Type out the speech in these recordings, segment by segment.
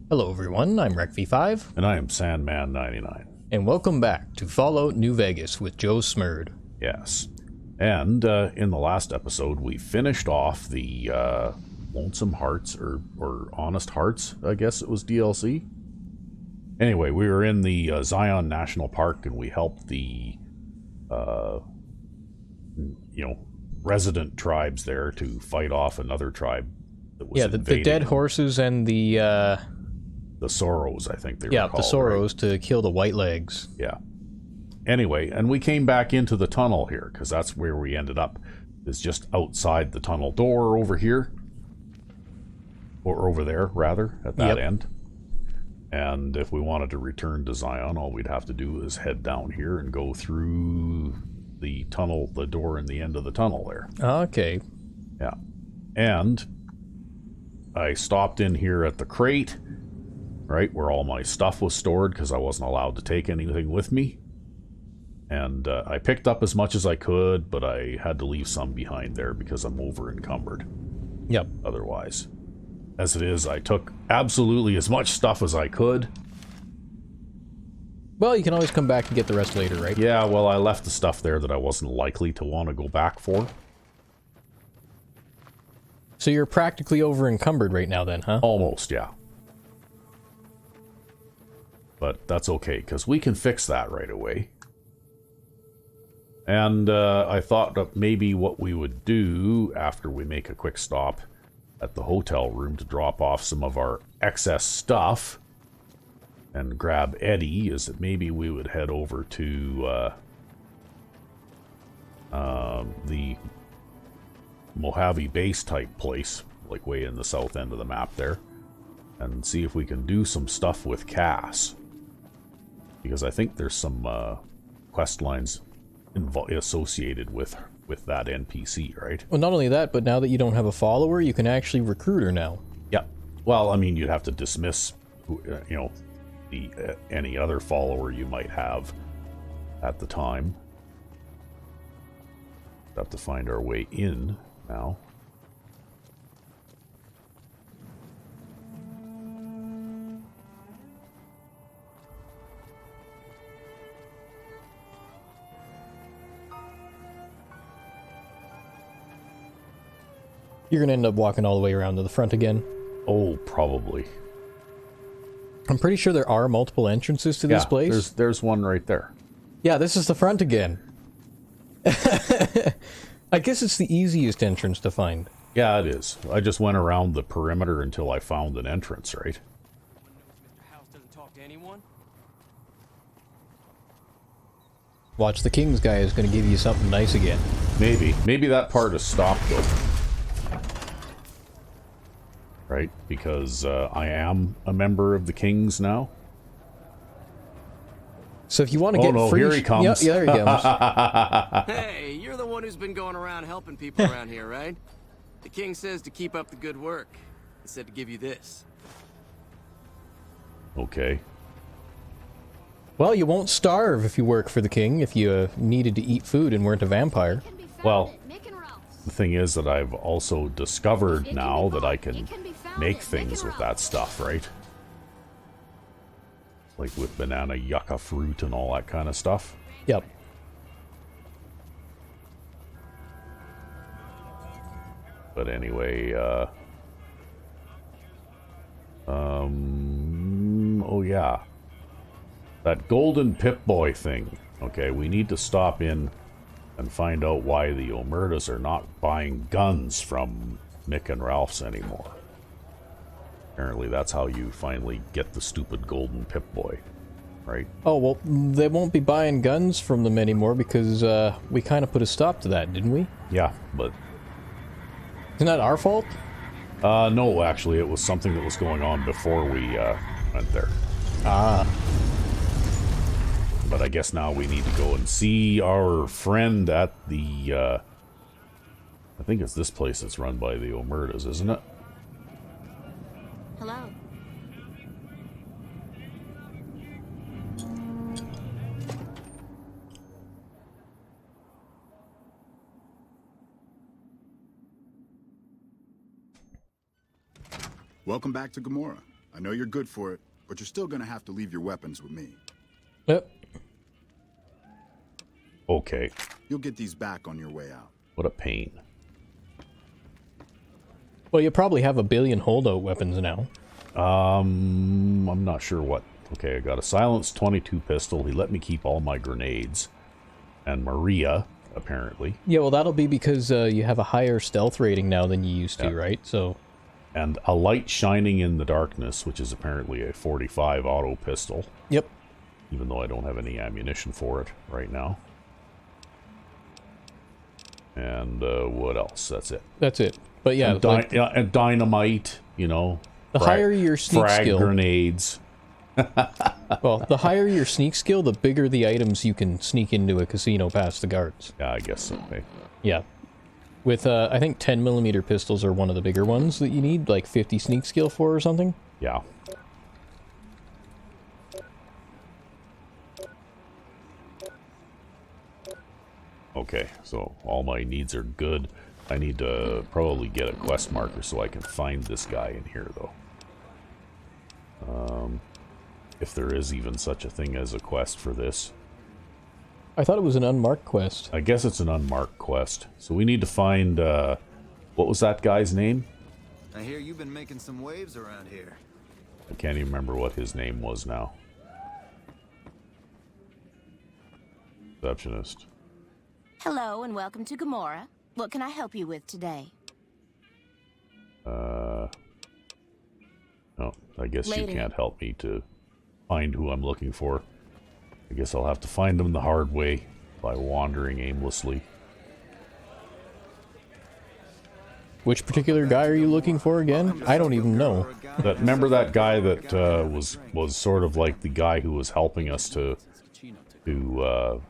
Hello everyone, I'm Ep50, And I am Sandman99. and welcome back to Fallout New Vegas with Joe Smurd. Yes. And in the last episode, we finished off the Lonesome Hearts, or Honest Hearts, I guess it was DLC. Anyway, we were in the Zion National Park, and we helped the, resident tribes there to fight off another tribe that was The dead horses and the Sorrows, I think they were called. the Sorrows, right? To kill the White Legs. Yeah. Anyway, and we came back into the tunnel here, because that's where we ended up, is just outside the tunnel door over here. Or over there, rather, at that end. And if we wanted to return to Zion, all we'd have to do is head down here and go through the tunnel, the door in the end of the tunnel there. Okay. Yeah. And I stopped in here at the crate, right, where all my stuff was stored, because I wasn't allowed to take anything with me. And I picked up as much as I could, but I had to leave some behind there because I'm over encumbered. Yep. Otherwise. As it is, I took absolutely as much stuff as I could. Well, you can always come back and get the rest later, right? Yeah, well, I left the stuff there that I wasn't likely to want to go back for. So you're practically over encumbered right now then, huh? Almost, yeah. But that's okay, because we can fix that right away. And I thought that maybe what we would do after we make a quick stop at the hotel room to drop off some of our excess stuff and grab Eddie is that maybe we would head over to the Mojave base type place, like way in the south end of the map there, and see if we can do some stuff with Cass. Because I think there's some quest lines associated with that NPC, right? Well, not only that, but now that you don't have a follower, you can actually recruit her now. Yeah. Well, I mean, you'd have to dismiss, any other follower you might have at the time. Have to find our way in now. You're gonna end up walking all the way around to the front again. Oh, probably. I'm pretty sure there are multiple entrances to this place. There's one right there. Yeah, this is the front again. I guess it's the easiest entrance to find. Yeah, it is. I just went around the perimeter until I found an entrance, right? Mr. House doesn't talk to anyone? Watch, the King's guy is gonna give you something nice again. Maybe. Maybe that part is stopped, though. Right? Because I am a member of the Kings now. So if you want to get no, free... here he comes. Yeah, there he comes. Hey, you're the one who's been going around helping people around here, right? The king says to keep up the good work. He said to give you this. Okay. Well, you won't starve if you work for the king, if you needed to eat food and weren't a vampire. Well, the thing is that I've also discovered now that I can make things with that stuff, right? Like with banana yucca fruit and all that kind of stuff. Yep. But anyway, oh yeah. That golden Pip-Boy thing. Okay, we need to stop in and find out why the Omertas are not buying guns from Nick and Ralph's anymore. Apparently that's how you finally get the stupid golden Pip-Boy, right? Oh, well, they won't be buying guns from them anymore because we kind of put a stop to that, didn't we? Yeah, but... Isn't that our fault? No, actually, it was something that was going on before we went there. Ah. But I guess now we need to go and see our friend at the, I think it's this place that's run by the Omertas, isn't it? Hello. Welcome back to Gamora. I know you're good for it, but you're still gonna have to leave your weapons with me. Yep. Okay. You'll get these back on your way out. What a pain. Well, you probably have a billion holdout weapons now. I'm not sure what. Okay, I got a silenced 22 pistol. He let me keep all my grenades. And Maria, apparently. Yeah, well, that'll be because you have a higher stealth rating now than you used to, right? So. And a light shining in the darkness, which is apparently a 45 auto pistol. Yep. Even though I don't have any ammunition for it right now. And what else? That's it. That's it. But yeah, and dynamite, you know. The higher your sneak frag skill, grenades. well, the higher your sneak skill, the bigger the items you can sneak into a casino past the guards. Yeah, I guess so. Okay. Yeah. With, I think 10mm pistols are one of the bigger ones that you need, like 50 sneak skill for or something. Yeah. Okay, so all my needs are good. I need to probably get a quest marker so I can find this guy in here, though. If there is even such a thing as a quest for this. I thought it was an unmarked quest. I guess it's an unmarked quest. So we need to find, what was that guy's name? I hear you've been making some waves around here. I can't even remember what his name was now. Receptionist. Hello and welcome to Gamora. What can I help you with today? No, I guess Later. you can't help me to find who I'm looking for. I guess I'll have to find them the hard way by wandering aimlessly. Which particular guy are you looking for again? I don't even know. Remember that guy that was sort of like the guy who was helping us to you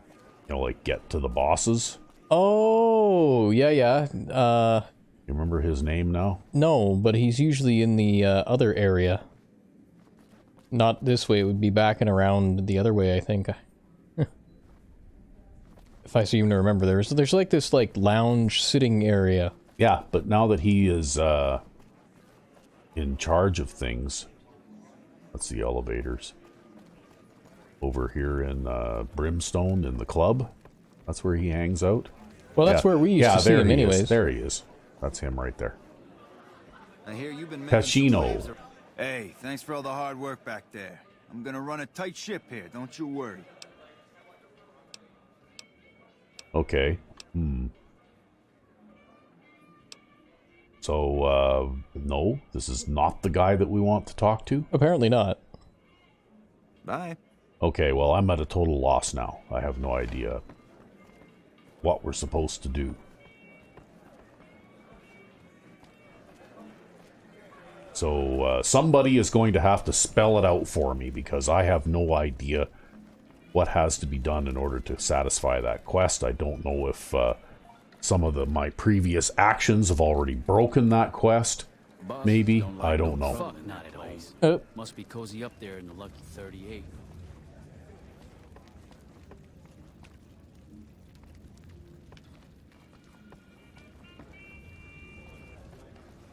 know, like get to the bosses? Oh, yeah. You remember his name now? No, but he's usually in the other area. Not this way, it would be back and around the other way, I think. If I seem to remember, there's like this like lounge sitting area. Yeah, but now that he is in charge of things, that's the elevators. Over here in Brimstone in the club, that's where he hangs out. Well, that's where we used to see him anyways. There he is. That's him right there. I hear you've been making Casino. some waves. Hey, thanks for all the hard work back there. I'm gonna run a tight ship here, don't you worry. Okay. So, no, this is not the guy that we want to talk to? Apparently not. Bye. Okay, well, I'm at a total loss now. I have no idea what we're supposed to do. So, somebody is going to have to spell it out for me, because I have no idea what has to be done in order to satisfy that quest. I don't know if some of my previous actions have already broken that quest. Maybe. I don't know. Fuck, not at all. Must be cozy up there in the lucky 38.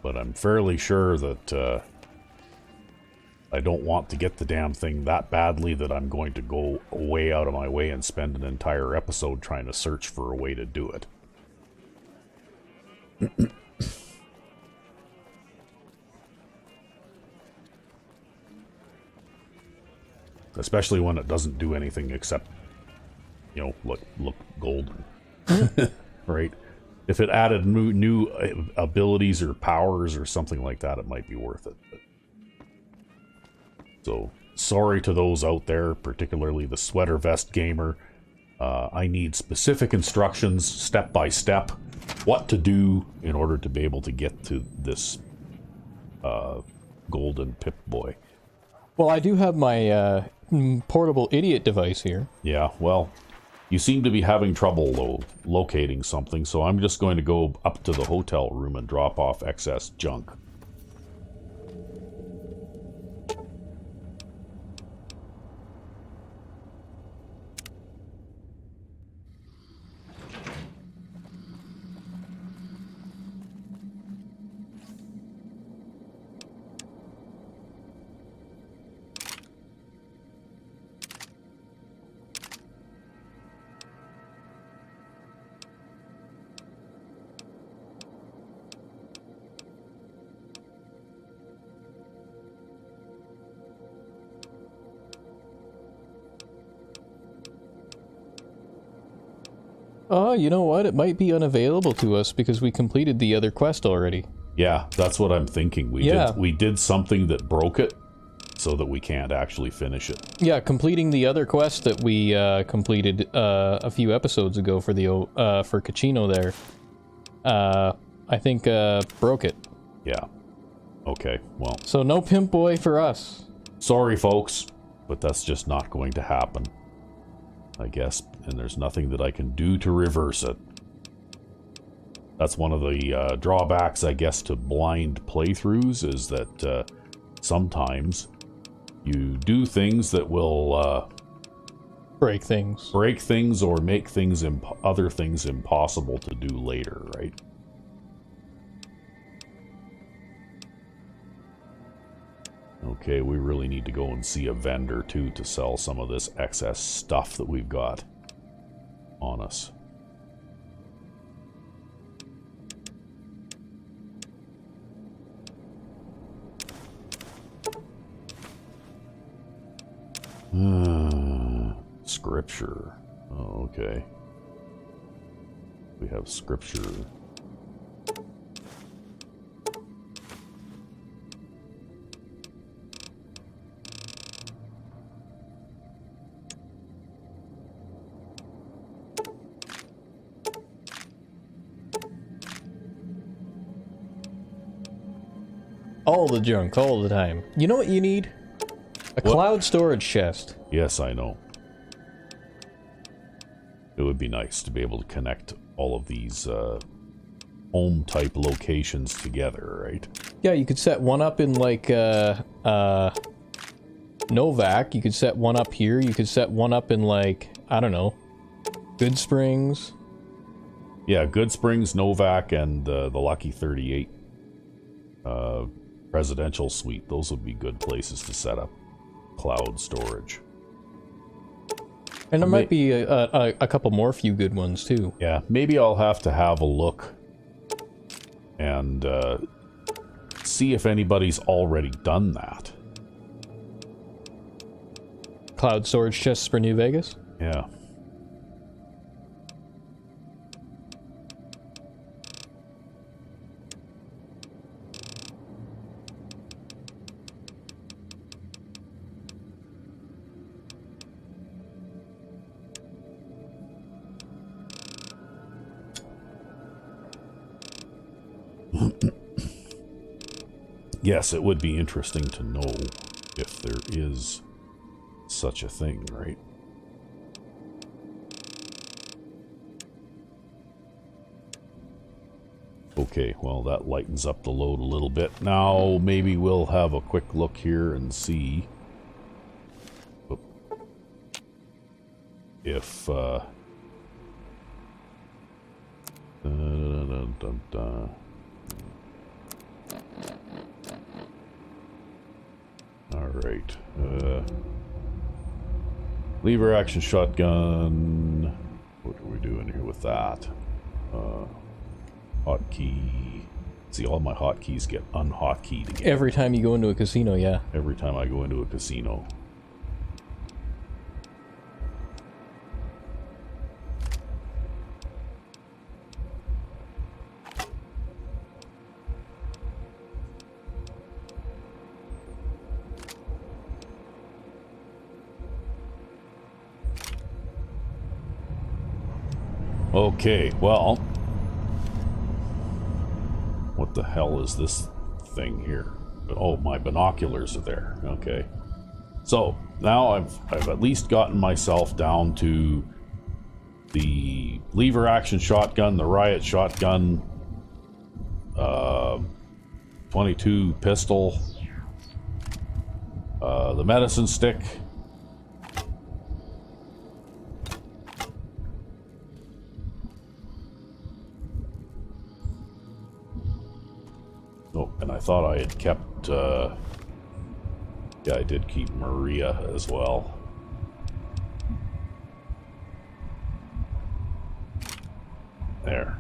But I'm fairly sure that I don't want to get the damn thing that badly that I'm going to go way out of my way and spend an entire episode trying to search for a way to do it. Especially when it doesn't do anything except, you know, look golden. Right? If it added new abilities or powers or something like that, it might be worth it. But... So, sorry to those out there, particularly the sweater vest gamer. I need specific instructions, step by step, what to do in order to be able to get to this golden Pip-Boy. Well, I do have my portable idiot device here. Yeah, well, you seem to be having trouble, though, locating something, so I'm just going to go up to the hotel room and drop off excess junk. Oh, you know what? It might be unavailable to us because we completed the other quest already. Yeah, that's what I'm thinking. We did something that broke it, so that we can't actually finish it. Yeah, completing the other quest that we completed a few episodes ago for the for Cachino there, I think broke it. Yeah. Okay, well. So no Pimp Boy for us. Sorry, folks, but that's just not going to happen, I guess, and there's nothing that I can do to reverse it. That's one of the drawbacks, I guess, to blind playthroughs, is that sometimes you do things that will break things or make things other things impossible to do later, right? Okay, we really need to go and see a vendor too to sell some of this excess stuff that we've got on us. Scripture. Oh, okay. We have scripture. All the junk, all the time. You know what you need? A cloud storage chest. Yes, I know. It would be nice to be able to connect all of these home-type locations together, right? Yeah, you could set one up in, like, Novak. You could set one up here. You could set one up in, like, I don't know, Good Springs. Yeah, Good Springs, Novak, and the Lucky 38 residential suite. Those would be good places to set up cloud storage. And there might be a couple more few good ones, too. Yeah, maybe I'll have to have a look and see if anybody's already done that. Cloud storage chests for New Vegas? Yeah. Yes, it would be interesting to know if there is such a thing, right? Okay, well, that lightens up the load a little bit. Now, maybe we'll have a quick look here and see if Alright. Lever action shotgun. What are we doing here with that? Hotkey. See, all my hotkeys get unhotkeyed again. Every time you go into a casino, yeah. Every time I go into a casino. Okay, well, what the hell is this thing here? Oh, my binoculars are there. Okay. So, now I've at least gotten myself down to the lever action shotgun, the riot shotgun, 22 pistol, the medicine stick. Oh, and I thought I had kept, yeah, I did keep Maria as well. There.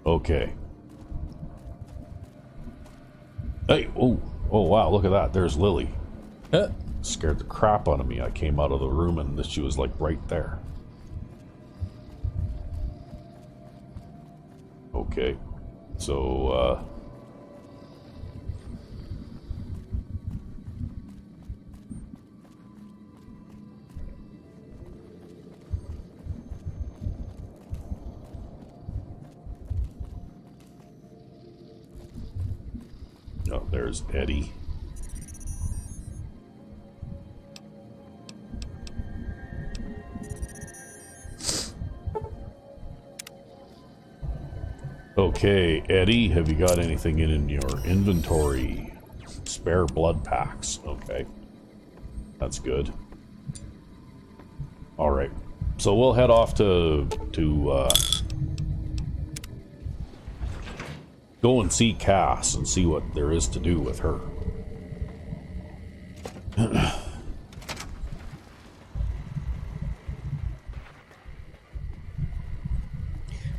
Okay. Hey, oh, Oh, wow, look at that. There's Lily. Huh? Scared the crap out of me. I came out of the room and she was like right there. Okay. So, oh, there's Eddie. Okay, Eddie, have you got anything in your inventory? Spare blood packs. Okay. That's good. Alright. So we'll head off to go and see Cass and see what there is to do with her.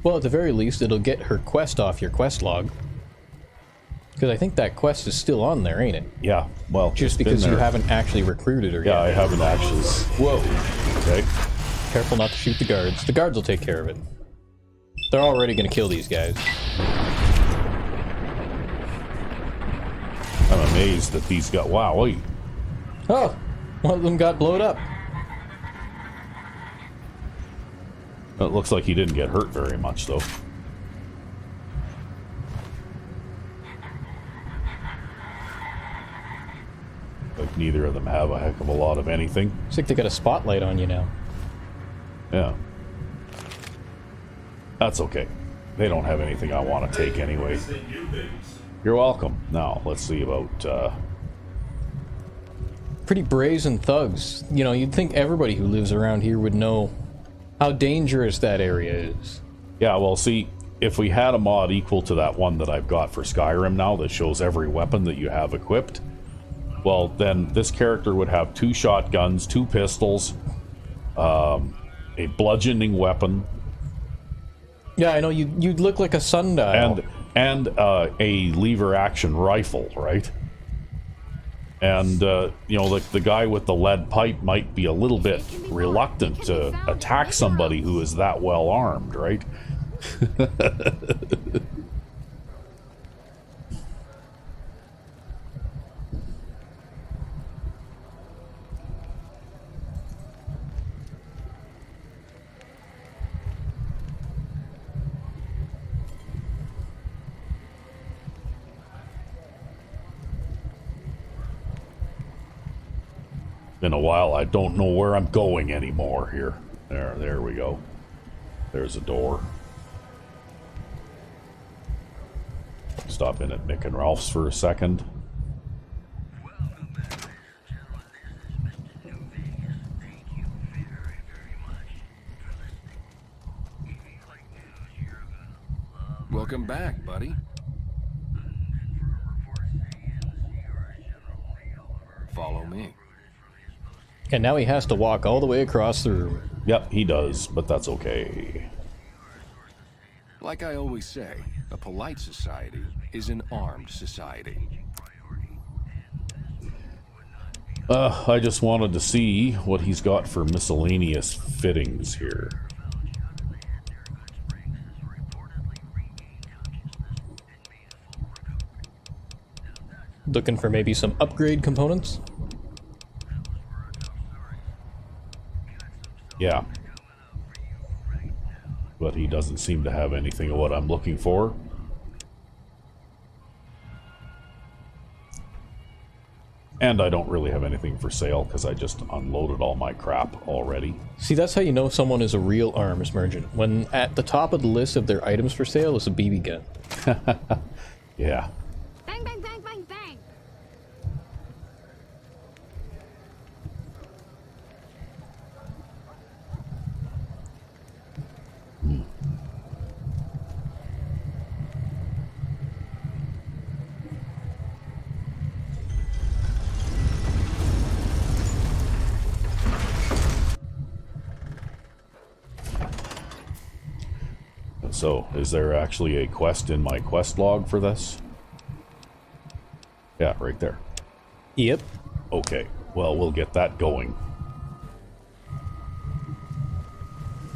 Well, at the very least, it'll get her quest off your quest log. Because I think that quest is still on there, ain't it? Yeah, well, Just because you haven't actually recruited her yet. Yeah, I yet. haven't actually. Whoa. Okay. Careful not to shoot the guards. The guards will take care of it. They're already going to kill these guys. I'm amazed that these got. Wow, wait. Oh! One of them got blowed up. It looks like he didn't get hurt very much, though. Like, neither of them have a heck of a lot of anything. Looks like they got a spotlight on you now. Yeah. That's okay. They don't have anything I want to take anyway. You're welcome. Now, let's see about, Pretty brazen thugs. You know, you'd think everybody who lives around here would know how dangerous that area is. Yeah, well, see, if we had a mod equal to that one that I've got for Skyrim now that shows every weapon that you have equipped, well, then this character would have 2 shotguns, 2 pistols, a bludgeoning weapon. Yeah, I know, you'd look like a sundial. And a lever action rifle, right? And, you know, the guy with the lead pipe might be a little bit reluctant to attack somebody who is that well armed, right? Been a while. I don't know where I'm going anymore here. There we go. There's a door. Stop in at Mick and Ralph's for a second. Welcome back, buddy. Follow me. And now he has to walk all the way across the room. Yep, he does, but that's okay. Like I always say, a polite society is an armed society. I just wanted to see what he's got for miscellaneous fittings here. Looking for maybe some upgrade components? Yeah. But he doesn't seem to have anything of what I'm looking for. And I don't really have anything for sale because I just unloaded all my crap already. See, that's how you know someone is a real arms merchant. When at the top of the list of their items for sale is a BB gun. Yeah. Bang, bang, bang, bang, bang. So, is there actually a quest in my quest log for this? Yeah, right there. Yep. Okay, well, we'll get that going.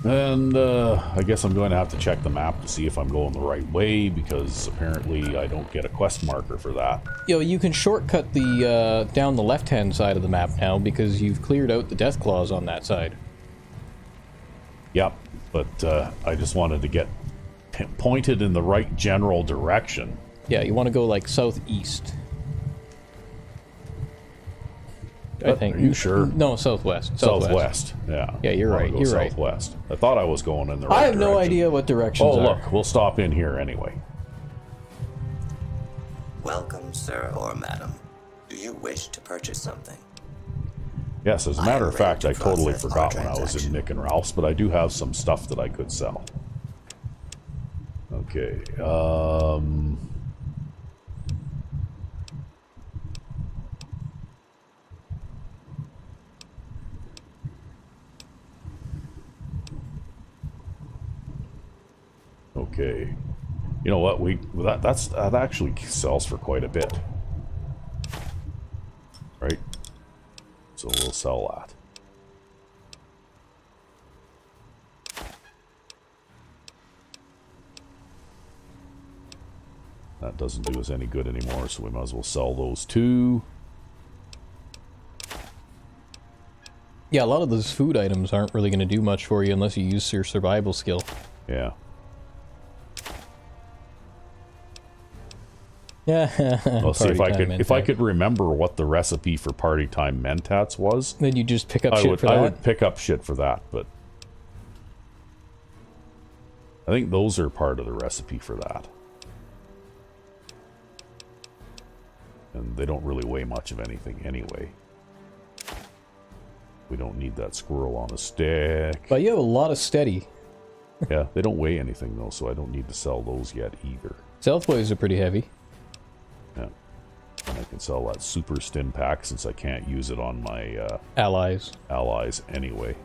And I guess I'm going to have to check the map to see if I'm going the right way, because apparently I don't get a quest marker for that. Yo, you can shortcut the down the left-hand side of the map now because you've cleared out the death claws on that side. Yep, but I just wanted to get pointed in the right general direction. Yeah, you want to go like southeast. I think. Are you sure? No, southwest. Southwest. Yeah. Yeah, you're right. You're right. Southwest. I thought I was going in the right I have direction. no idea what directions Oh, are. look, we'll stop in here anyway. Welcome, sir or madam. Do you wish to purchase something? Yes, as a matter of fact, I totally forgot when I was in Nick and Ralph's, but I do have some stuff that I could sell. Okay, okay. You know what? That actually sells for quite a bit. Right? So we'll sell that. That doesn't do us any good anymore, so we might as well sell those too. Yeah, a lot of those food items aren't really going to do much for you unless you use your survival skill. Yeah. Yeah. Well, see if I could remember what the recipe for Party Time Mentats was. Then you just pick up shit for I that? would pick up shit for that, but I think those are part of the recipe for that. And they don't really weigh much of anything anyway. We don't need that squirrel on a stick. But you have a lot of steady. Yeah, they don't weigh anything though, so I don't need to sell those yet either. Southways are pretty heavy. Yeah. And I can sell that super stim pack since I can't use it on my allies anyway.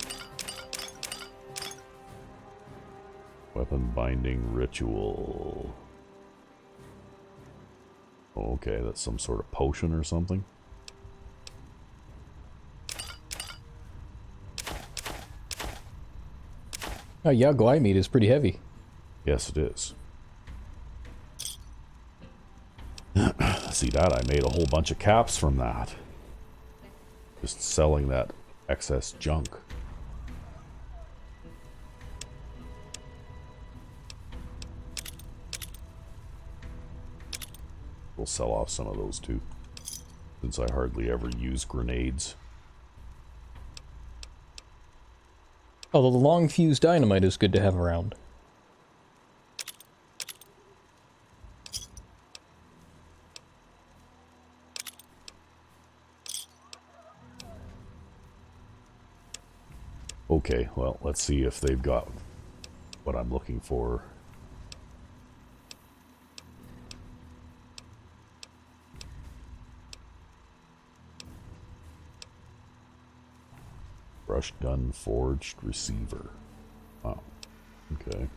Weapon binding ritual. Oh, okay, that's some sort of potion or something. Oh, Yaguai meat is pretty heavy. Yes, it is. See that? I made a whole bunch of caps from that. Just selling that excess junk. We'll sell off some of those too, since I hardly ever use grenades. Although the long fuse dynamite is good to have around. Okay, well, let's see if they've got what I'm looking for. Brush gun forged receiver. Oh, okay.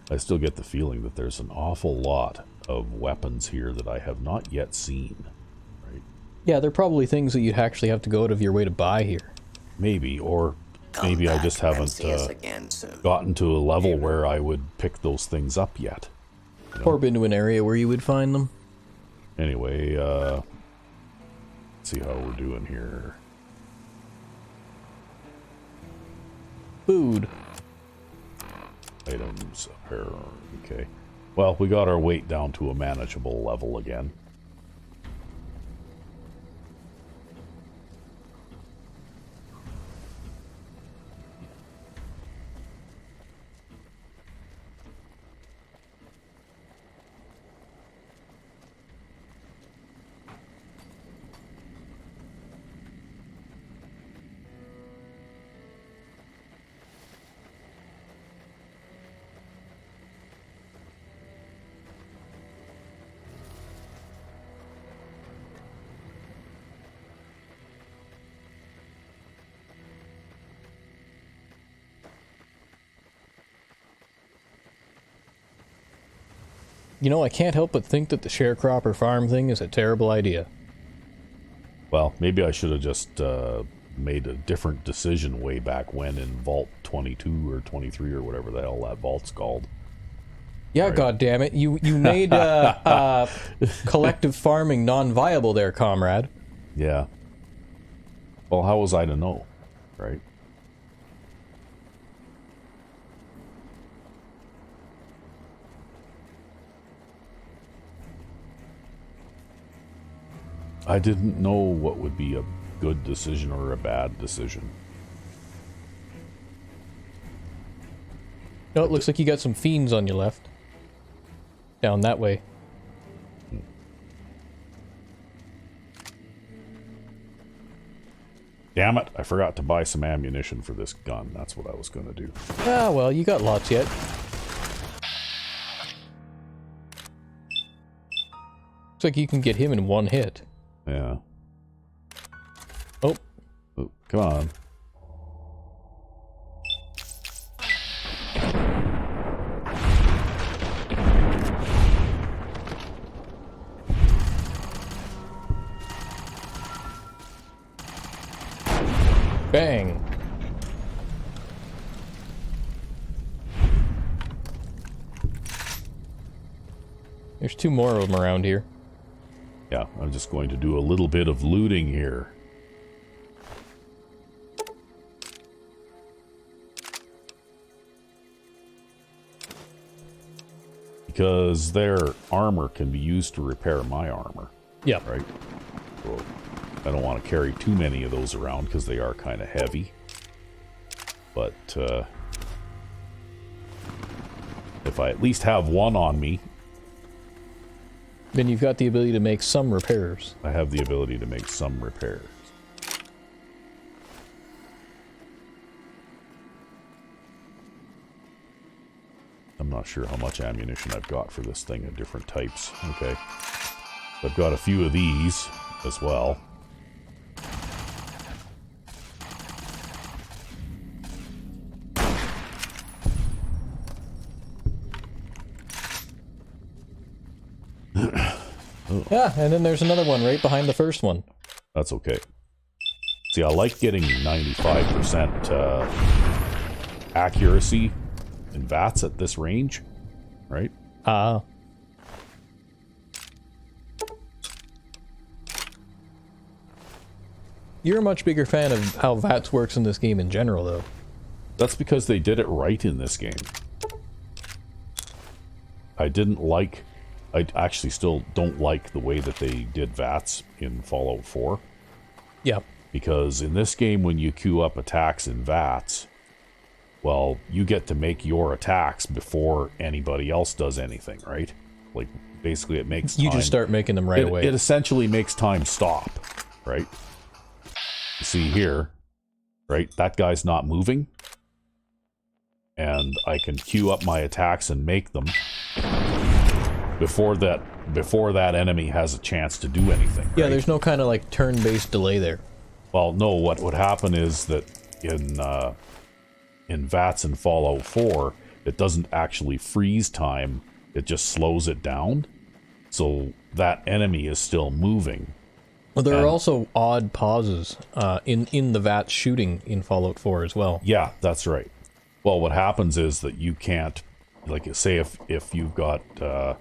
I still get the feeling that there's an awful lot of weapons here that I have not yet seen. Right? Yeah, they're probably things that you actually have to go out of your way to buy here. Maybe, or maybe I just haven't gotten to a level where I would pick those things up yet. You know? Or been to an area where you would find them. Anyway, let's see how we're doing here. Food. Items, apparel, okay. Well, we got our weight down to a manageable level again. You know, I can't help but think that the sharecropper farm thing is a terrible idea. Well, maybe I should have just made a different decision way back when in Vault 22 or 23 or whatever the hell that vault's called. Yeah, right. God damn it! You made collective farming non-viable there, comrade. Yeah. Well, how was I to know, right? I didn't know what would be a good decision or a bad decision. No, it looks like you got some fiends on your left. Down that way. Damn it, I forgot to buy some ammunition for this gun. That's what I was going to do. Ah, well, you got lots yet. Looks like you can get him in one hit. Yeah. Oh. Oh, come on. Bang. There's two more of them around here. Yeah, I'm just going to do a little bit of looting here. Because their armor can be used to repair my armor. Yeah. Right? So I don't want to carry too many of those around because they are kind of heavy. But if I at least have one on me, then you've got the ability to make some repairs. I have the ability to make some repairs. I'm not sure how much ammunition I've got for this thing of different types. Okay. I've got a few of these as well. Oh. Yeah, and then there's another one right behind the first one. That's okay. See, I like getting 95% accuracy in VATS at this range, right? You're a much bigger fan of how VATS works in this game in general, though. That's because they did it right in this game. I actually still don't like the way that they did VATS in Fallout 4. Yeah. Because in this game, when you queue up attacks in VATS, well, you get to make your attacks before anybody else does anything, right? Like, basically it makes time... You just start making them right away. It essentially makes time stop, right? You see here, right? That guy's not moving. And I can queue up my attacks and make them before that enemy has a chance to do anything. Right? Yeah, there's no kind of like turn-based delay there. Well, no, what would happen is that in VATS and Fallout 4, it doesn't actually freeze time, it just slows it down. So that enemy is still moving. Well, there are also odd pauses in the VATS shooting in Fallout 4 as well. Yeah, that's right. Well, what happens is that you can't, like, say if you've got a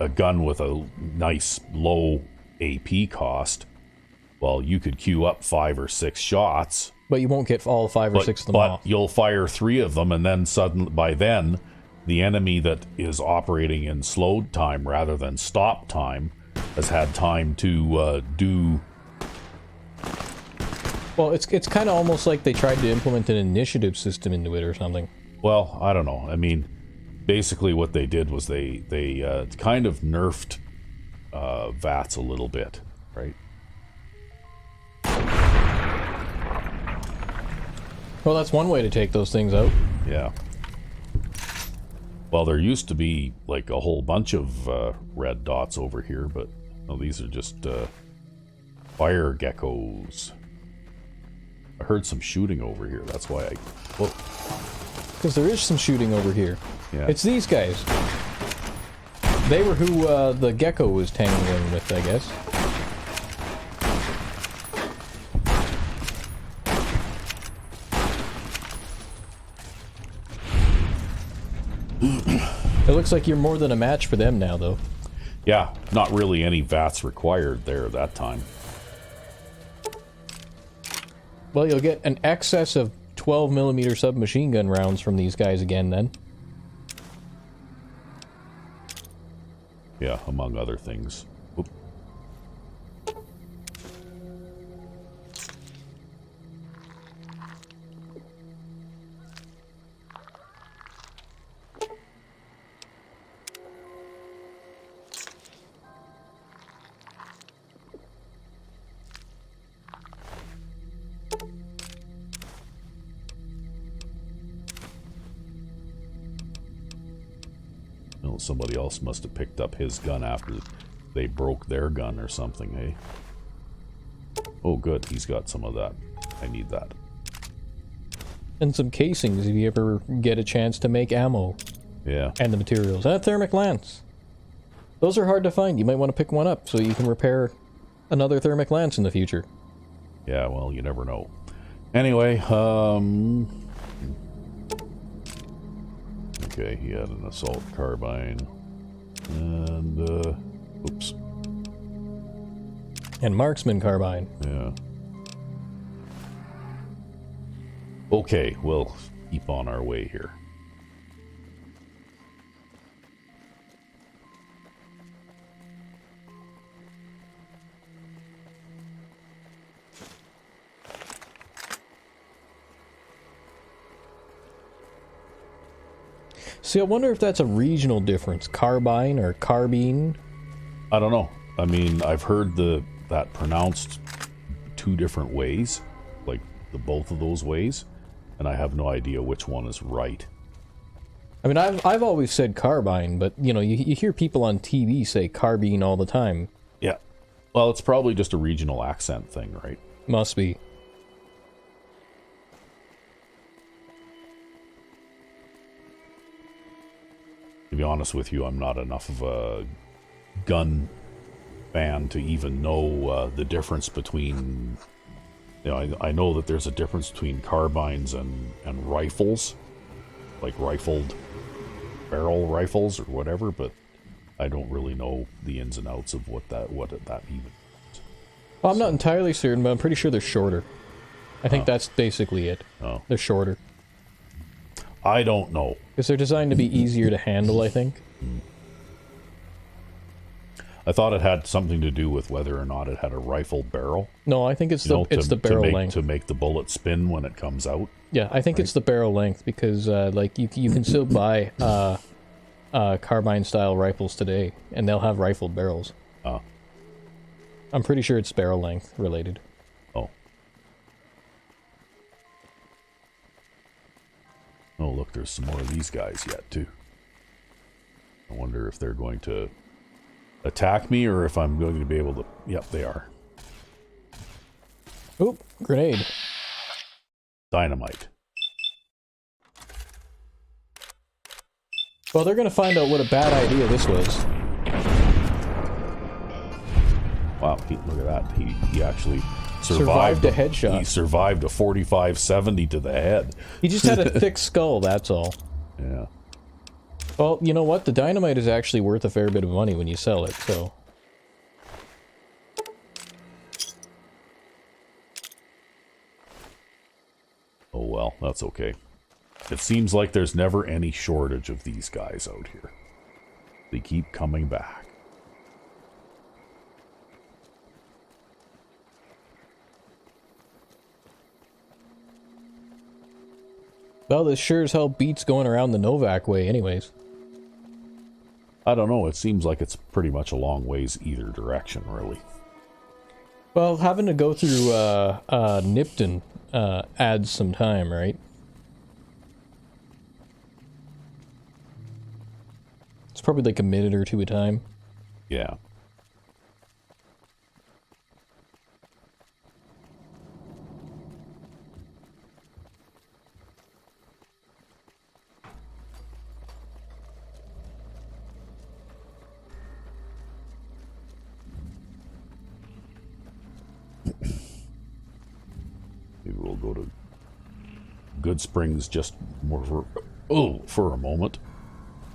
gun with a nice low AP cost, well, you could queue up 5 or 6 shots. But you won't get all 5 or 6 of them off. But you'll fire 3 of them, and then by then, the enemy that is operating in slowed time rather than stop time has had time to do... Well, it's kind of almost like they tried to implement an initiative system into it or something. Well, I don't know. I mean, basically what they did was they kind of nerfed VATS a little bit, right? Well, that's one way to take those things out. Yeah. Well, there used to be like a whole bunch of red dots over here, but no, these are just fire geckos. I heard some shooting over here. That's why I... Whoa. Because there is some shooting over here. Yeah. It's these guys. They were who the gecko was tangling with, I guess. It looks like you're more than a match for them now, though. Yeah, not really any VATS required there that time. Well, you'll get an excess of 12mm submachine gun rounds from these guys again, then. Yeah, among other things. Oop. Well, somebody else must have picked up his gun after they broke their gun or something, hey? Oh, good. He's got some of that. I need that. And some casings if you ever get a chance to make ammo. Yeah. And the materials. And a thermic lance. Those are hard to find. You might want to pick one up so you can repair another thermic lance in the future. Yeah, well, you never know. Anyway, okay, he had an assault carbine. And, oops. And marksman carbine. Yeah. Okay, we'll keep on our way here. See, I wonder if that's a regional difference. Carbine or carbine? I don't know. I mean, I've heard that pronounced two different ways, like both of those ways, and I have no idea which one is right. I mean, I've always said carbine, but you know, you hear people on TV say carbine all the time. Yeah. Well, it's probably just a regional accent thing, right? Must be. To be honest with you, I'm not enough of a gun fan to even know the difference between... You know, I know that there's a difference between carbines and rifles, like rifled barrel rifles or whatever, but I don't really know the ins and outs of what that even means. Well, I'm not entirely certain, but I'm pretty sure they're shorter. I think that's basically it. Oh. They're shorter. I don't know. Because they're designed to be easier to handle, I think. I thought it had something to do with whether or not it had a rifle barrel. No, I think it's the barrel length. To make the bullet spin when it comes out. Yeah, I think it's the barrel length because like you can still buy carbine style rifles today and they'll have rifled barrels. Oh. I'm pretty sure it's barrel length related. Oh. Oh, look, there's some more of these guys yet too. I wonder if they're going to attack me or if I'm going to be able to... Yep, they are. Oop, grenade. Dynamite. Well, they're going to find out what a bad idea this was. Wow, look at that. He actually survived a headshot. He survived a 45-70 to the head. He just had a thick skull, that's all. Yeah. Well, you know what? The dynamite is actually worth a fair bit of money when you sell it, so... Oh well, that's okay. It seems like there's never any shortage of these guys out here. They keep coming back. Well, this sure as hell beats going around the Novak way anyways. I don't know, it seems like it's pretty much a long ways either direction, really. Well, having to go through Nipton adds some time, right? It's probably like a minute or two a time. Yeah. Good Springs just more for a moment.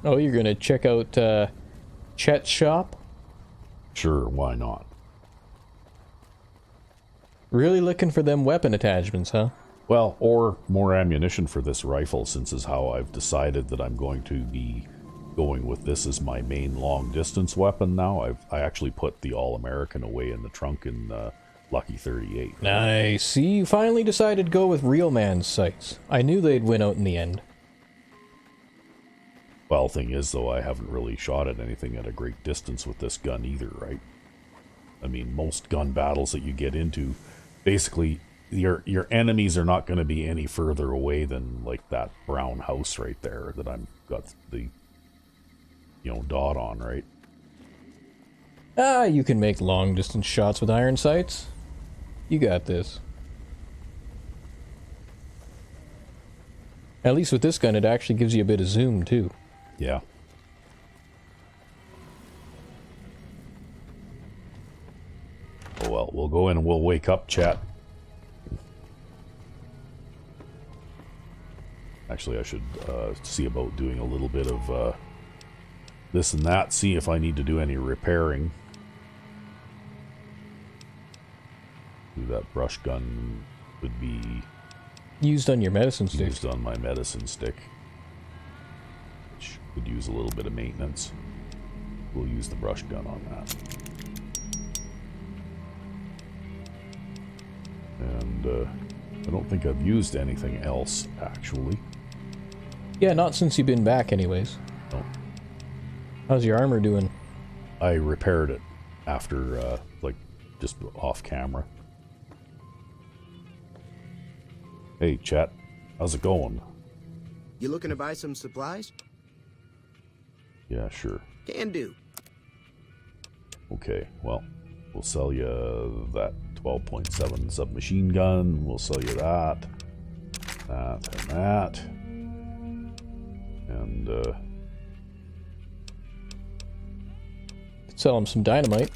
Oh, you're gonna check out Chet's shop? Sure, why not? Really looking for them weapon attachments, huh? Well, or more ammunition for this rifle, since is how I've decided that I'm going to be going with this as my main long-distance weapon now. I actually put the All-American away in the trunk in Lucky 38. Nice. See, you finally decided to go with real man's sights. I knew they'd win out in the end. Well, thing is, though, I haven't really shot at anything at a great distance with this gun either, right? I mean, most gun battles that you get into, basically, your enemies are not going to be any further away than, like, that brown house right there that I've got the, dot on, right? Ah, you can make long-distance shots with iron sights. You got this. At least with this gun, it actually gives you a bit of zoom, too. Yeah. Oh, well, we'll go in and we'll wake up, chat. Actually, I should see about doing a little bit of this and that, see if I need to do any repairing. That brush gun would be used on your medicine stick. Used on my medicine stick. Which could use a little bit of maintenance. We'll use the brush gun on that. And I don't think I've used anything else, actually. Yeah, not since you've been back anyways. No. How's your armor doing? I repaired it after, like, just off camera. Hey, chat. How's it going? You looking to buy some supplies? Yeah, sure. Can do. Okay, well, we'll sell you that 12.7 submachine gun. We'll sell you that. That and that. And, sell him some dynamite.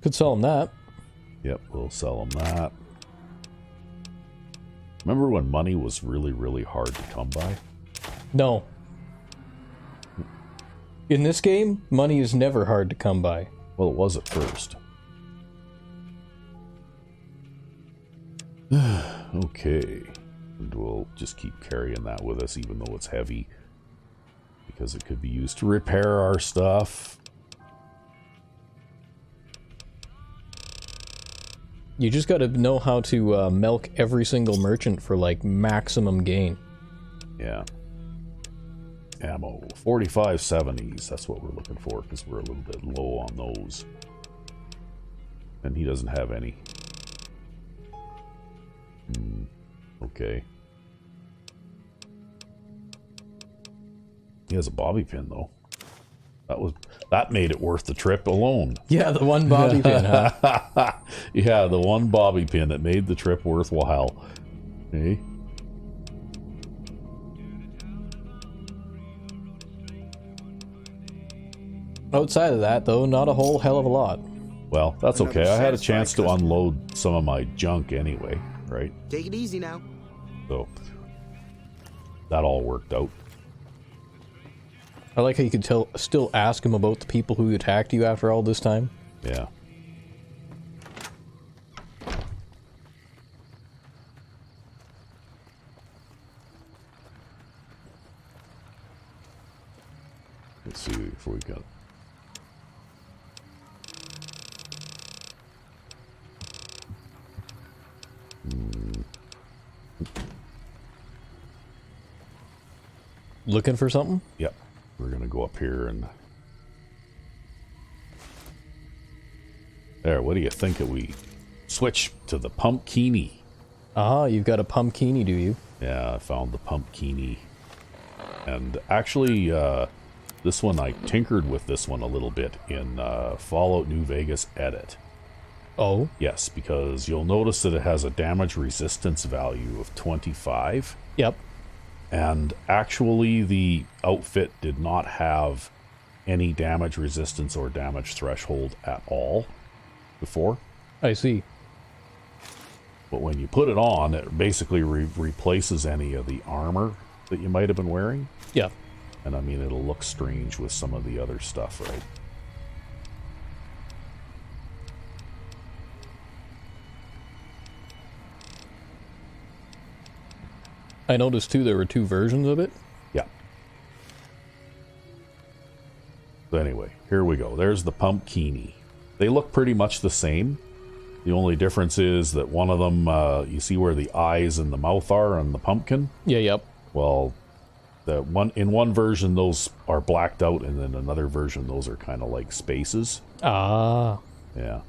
Could sell him that. Yep, we'll sell him that. Remember when money was really, really hard to come by? No. In this game, money is never hard to come by. Well, it was at first. Okay. And we'll just keep carrying that with us, even though it's heavy. Because it could be used to repair our stuff. You just gotta know how to milk every single merchant for, like, maximum gain. Yeah. Ammo. 4570s. That's what we're looking for, because we're a little bit low on those. And he doesn't have any. Okay. He has a bobby pin, though. That made it worth the trip alone. Yeah, the one bobby pin, huh? Yeah, the one bobby pin that made the trip worthwhile. Hey? Outside of that, though, not a whole hell of a lot. Well, that's okay. I had a chance to unload some of my junk anyway, right? Take it easy now. So, that all worked out. I like how you could still ask him about the people who attacked you after all this time. Yeah. Let's see before we got. Looking for something? Yep. We're gonna go up here and there. What do you think of we switch to the Pumpkini? Ah, you've got a Pumpkini, do you? Yeah, I found the Pumpkini, and actually, this one I tinkered with this one a little bit in Fallout New Vegas Edit. Oh? Yes, because you'll notice that it has a damage resistance value of 25. Yep. And actually, the outfit did not have any damage resistance or damage threshold at all before. I see. But when you put it on, it basically replaces any of the armor that you might have been wearing. Yeah. And I mean, it'll look strange with some of the other stuff, right? I noticed too there were 2 versions of it. Yeah. So anyway, here we go. There's the Pumpkini. They look pretty much the same. The only difference is that one of them, you see where the eyes and the mouth are on the pumpkin? Yeah, yep. Well, in one version those are blacked out, and then another version those are kind of like spaces. Ah. Yeah.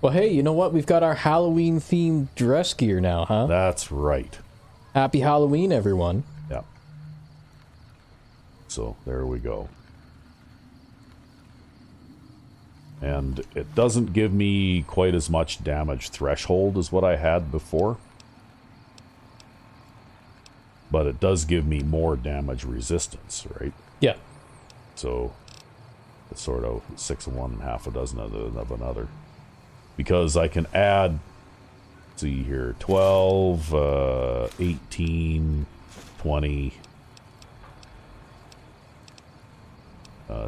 Well, hey, you know what? We've got our Halloween-themed dress gear now, huh? That's right. Happy Halloween, everyone. Yeah. So, there we go. And it doesn't give me quite as much damage threshold as what I had before. But it does give me more damage resistance, right? Yeah. So, it's sort of 6 of one and half a dozen of another. Because I can add, let's see here, 12, 18, 20,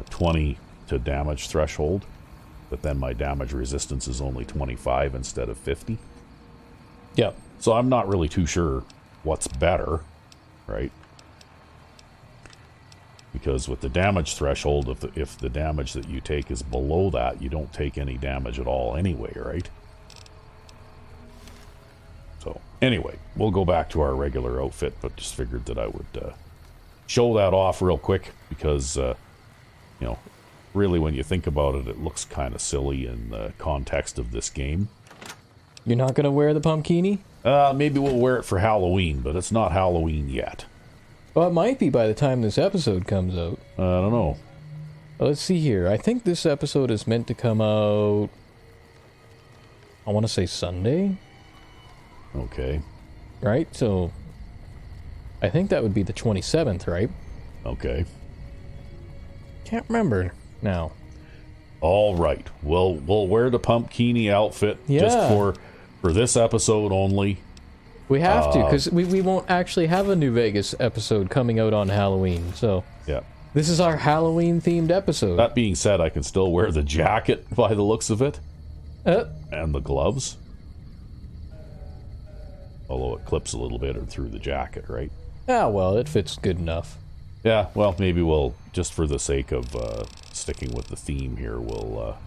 20 to damage threshold. But then my damage resistance is only 25 instead of 50. Yeah. So I'm not really too sure what's better, right? Because with the damage threshold, if the damage that you take is below that, you don't take any damage at all anyway, right? So anyway, we'll go back to our regular outfit, but just figured that I would show that off real quick because, you know, really when you think about it, it looks kind of silly in the context of this game. You're not going to wear the Pumpkini? Maybe we'll wear it for Halloween, but it's not Halloween yet. Well, it might be by the time this episode comes out. I don't know. Let's see here. I think this episode is meant to come out, I want to say Sunday? Okay. Right? So, I think that would be the 27th, right? Okay. Can't remember now. All right. We'll wear the Pumpkini outfit just for this episode only. We have to, because we won't actually have a New Vegas episode coming out on Halloween, so... Yeah. This is our Halloween-themed episode. That being said, I can still wear the jacket by the looks of it. And the gloves. Although it clips a little bit through the jacket, right? Ah, well, it fits good enough. Yeah, well, maybe we'll, just for the sake of sticking with the theme here, we'll...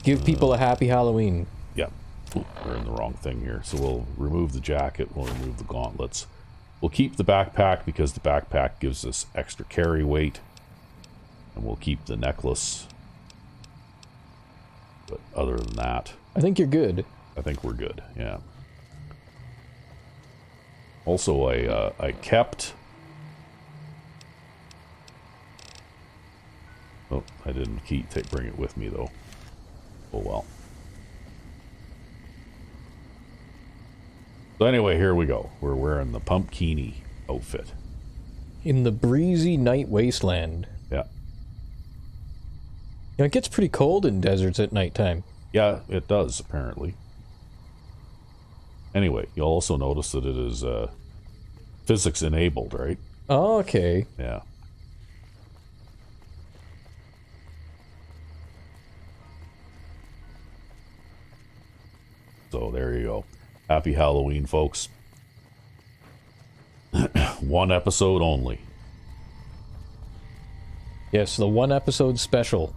give people a happy Halloween. Yeah. Ooh, we're in the wrong thing here. So we'll remove the jacket, we'll remove the gauntlets. We'll keep the backpack because the backpack gives us extra carry weight. And we'll keep the necklace. But other than that... I think you're good. I think we're good, yeah. Also, I kept... Oh, I didn't bring it with me, though. Oh, well. So anyway, here we go. We're wearing the Pumpkini outfit. In the breezy night wasteland. Yeah. You know, it gets pretty cold in deserts at nighttime. Yeah, it does, apparently. Anyway, you'll also notice that it is physics enabled, right? Oh, okay. Yeah. So there you go. Happy Halloween, folks. One episode only. Yes, the one episode special.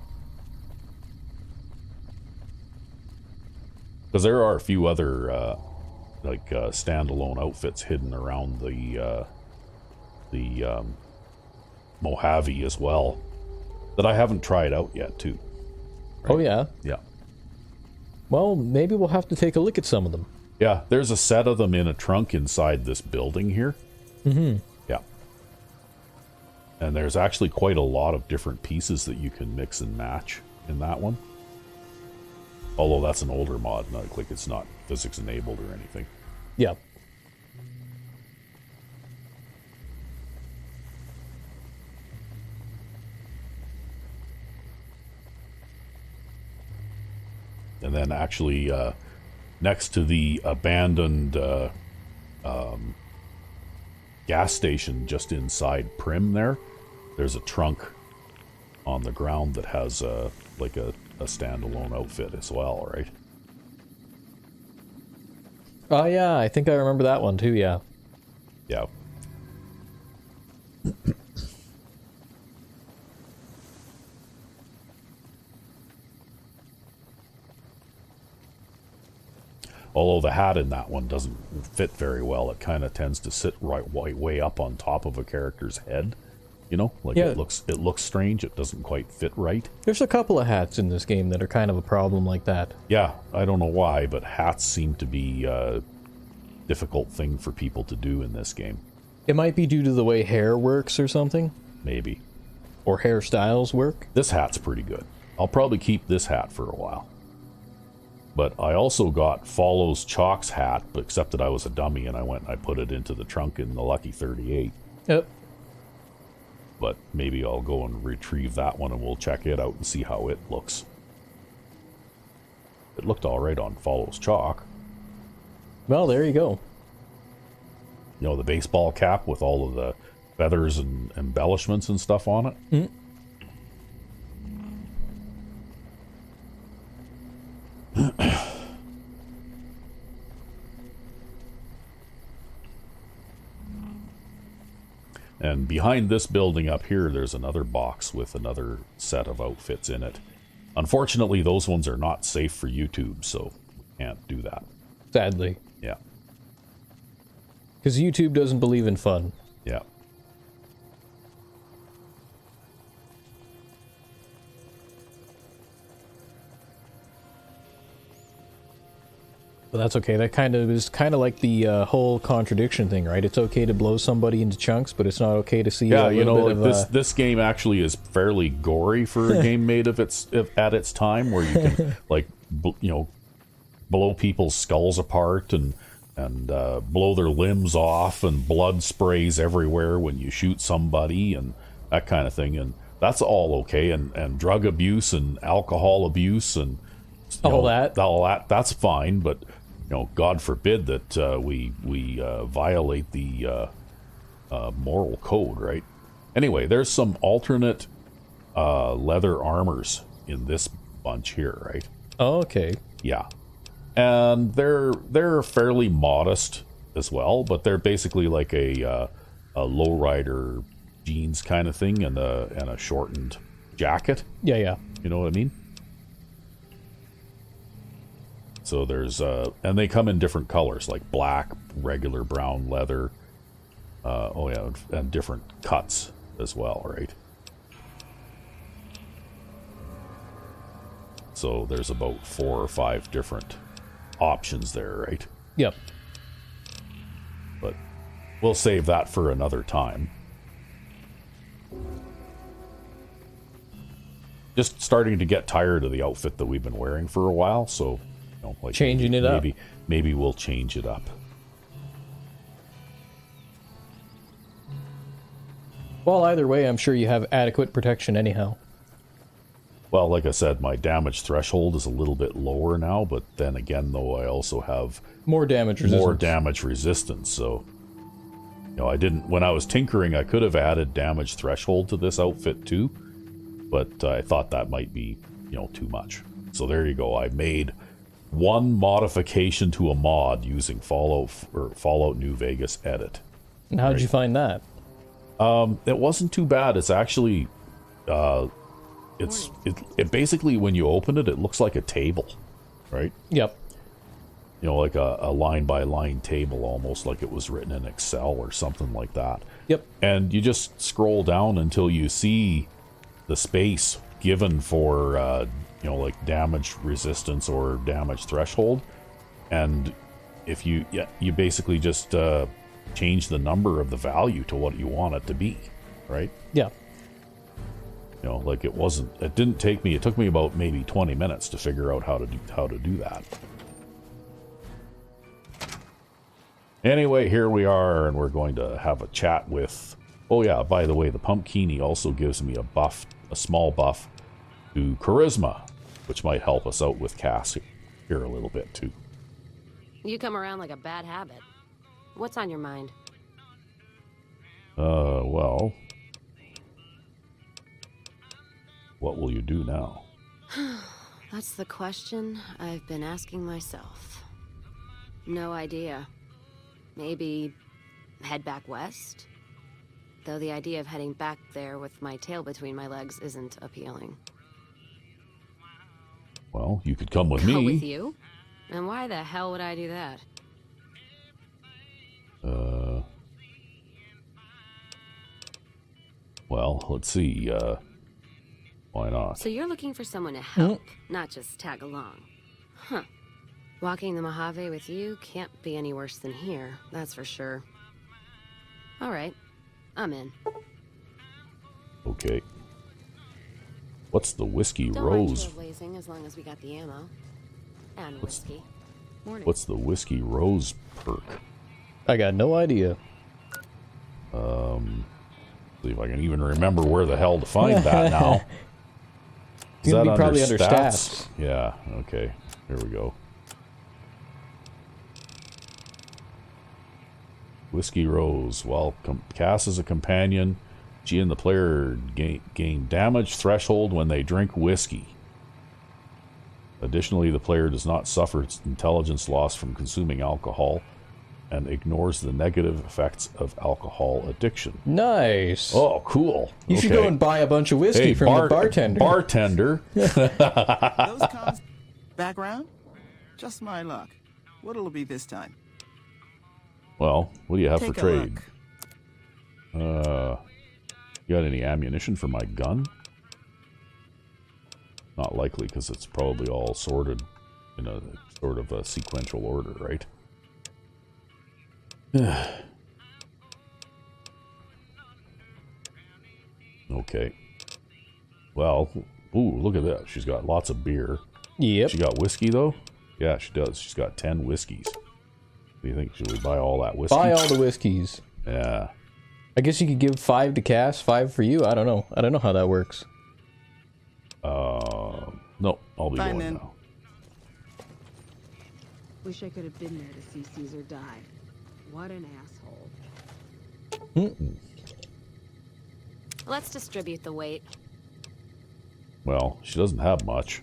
Because there are a few other standalone outfits hidden around the Mojave as well that I haven't tried out yet too. Right? Oh yeah? Yeah. Well, maybe we'll have to take a look at some of them. Yeah, there's a set of them in a trunk inside this building here. Mm-hmm. Yeah. And there's actually quite a lot of different pieces that you can mix and match in that one. Although that's an older mod, not like it's not physics enabled or anything. Yeah. And then actually next to the abandoned gas station just inside Prim there's a trunk on the ground that has like a standalone outfit as well, right? Oh yeah, I think I remember that one too, yeah. Yeah. Although the hat in that one doesn't fit very well. It kind of tends to sit way up on top of a character's head. You know, like yeah. it looks strange. It doesn't quite fit right. There's a couple of hats in this game that are kind of a problem like that. Yeah, I don't know why, but hats seem to be a difficult thing for people to do in this game. It might be due to the way hair works or something. Maybe. Or hairstyles work. This hat's pretty good. I'll probably keep this hat for a while. But I also got Follows Chalk's hat, but except that I was a dummy and I went and I put it into the trunk in the Lucky 38. Yep. But maybe I'll go and retrieve that one and we'll check it out and see how it looks. It looked alright on Follows Chalk. Well, there you go. You know, the baseball cap with all of the feathers and embellishments and stuff on it. Mm. And behind this building up here, there's another box with another set of outfits in it. Unfortunately, those ones are not safe for YouTube, so we can't do that. Sadly. Yeah. Because YouTube doesn't believe in fun. Yeah. But that's okay. That kind of is kind of like the whole contradiction thing, right? It's okay to blow somebody into chunks, but it's not okay to see. Yeah, a you know, bit like of, this game actually is fairly gory for a game made of at its time, where you can like blow people's skulls apart and blow their limbs off, and blood sprays everywhere when you shoot somebody and that kind of thing, and that's all okay. And drug abuse and alcohol abuse and all that that's fine, but God forbid that we violate the moral code, right? Anyway, there's some alternate leather armors in this bunch here, right? Oh, okay. Yeah, and they're fairly modest as well, but they're basically like a lowrider jeans kind of thing and a shortened jacket. Yeah. You know what I mean? So there's and they come in different colors, like black, regular brown leather. And different cuts as well, right? So there's about 4 or 5 different options there, right? Yep. But we'll save that for another time. Just starting to get tired of the outfit that we've been wearing for a while, so like changing it up. Maybe we'll change it up. Well, either way, I'm sure you have adequate protection anyhow. Well, like I said, my damage threshold is a little bit lower now, but then again, though, I also have more damage resistance. So, I didn't, when I was tinkering, I could have added damage threshold to this outfit too, but I thought that might be, too much. So there you go. I made one modification to a mod using Fallout New Vegas Edit. And how did you find that? It wasn't too bad. It's actually, it basically, when you open it, it looks like a table, right? Yep. Like a line-by-line table, almost like it was written in Excel or something like that. Yep. And you just scroll down until you see the space given for, like damage resistance or damage threshold. And if you basically just change the number of the value to what you want it to be, right? Yeah. Like it took me about maybe 20 minutes to figure out how to do that. Anyway, here we are, and we're going to have a chat with, oh yeah, by the way, the Pumpkini also gives me a small buff to charisma. which might help us out with Cass here a little bit too. You come around like a bad habit. What's on your mind? Well, what will you do now? That's the question I've been asking myself. No idea. Maybe head back west? Though the idea of heading back there with my tail between my legs isn't appealing. Well, you could come with me. Go with you? And why the hell would I do that? Well, let's see, why not? So you're looking for someone to help, not just tag along. Huh. Walking the Mojave with you can't be any worse than here, that's for sure. All right, I'm in. Okay. What's the Whiskey Don't Rose? mind trailblazing as long as we got the ammo. And whiskey. Morning. What's the Whiskey Rose perk? I got no idea. See if I can even remember where the hell to find that now. It's gonna be probably under stats. Yeah, okay. Here we go. Whiskey Rose. Well, Cass is a companion. She and the player gain damage threshold when they drink whiskey. Additionally, the player does not suffer intelligence loss from consuming alcohol and ignores the negative effects of alcohol addiction. Nice. Oh, cool. You should go and buy a bunch of whiskey from the bartender. Bartender. Those comms background? Just my luck. What'll it be this time? Well, what do you have Take for a trade? You got any ammunition for my gun? Not likely, because it's probably all sorted in a sort of a sequential order, right? Okay. Well, ooh, look at that. She's got lots of beer. Yep. She got whiskey, though? Yeah, she does. She's got 10 whiskeys. What do you think? Should we buy all that whiskey? Buy all the whiskeys. Yeah. I guess you could give 5 to Cass, 5 for you. I don't know. I don't know how that works. No, I'll be Fine, going then. now. Wish I could have been there to see Caesar die. What an asshole. Let's distribute the weight. Well, she doesn't have much.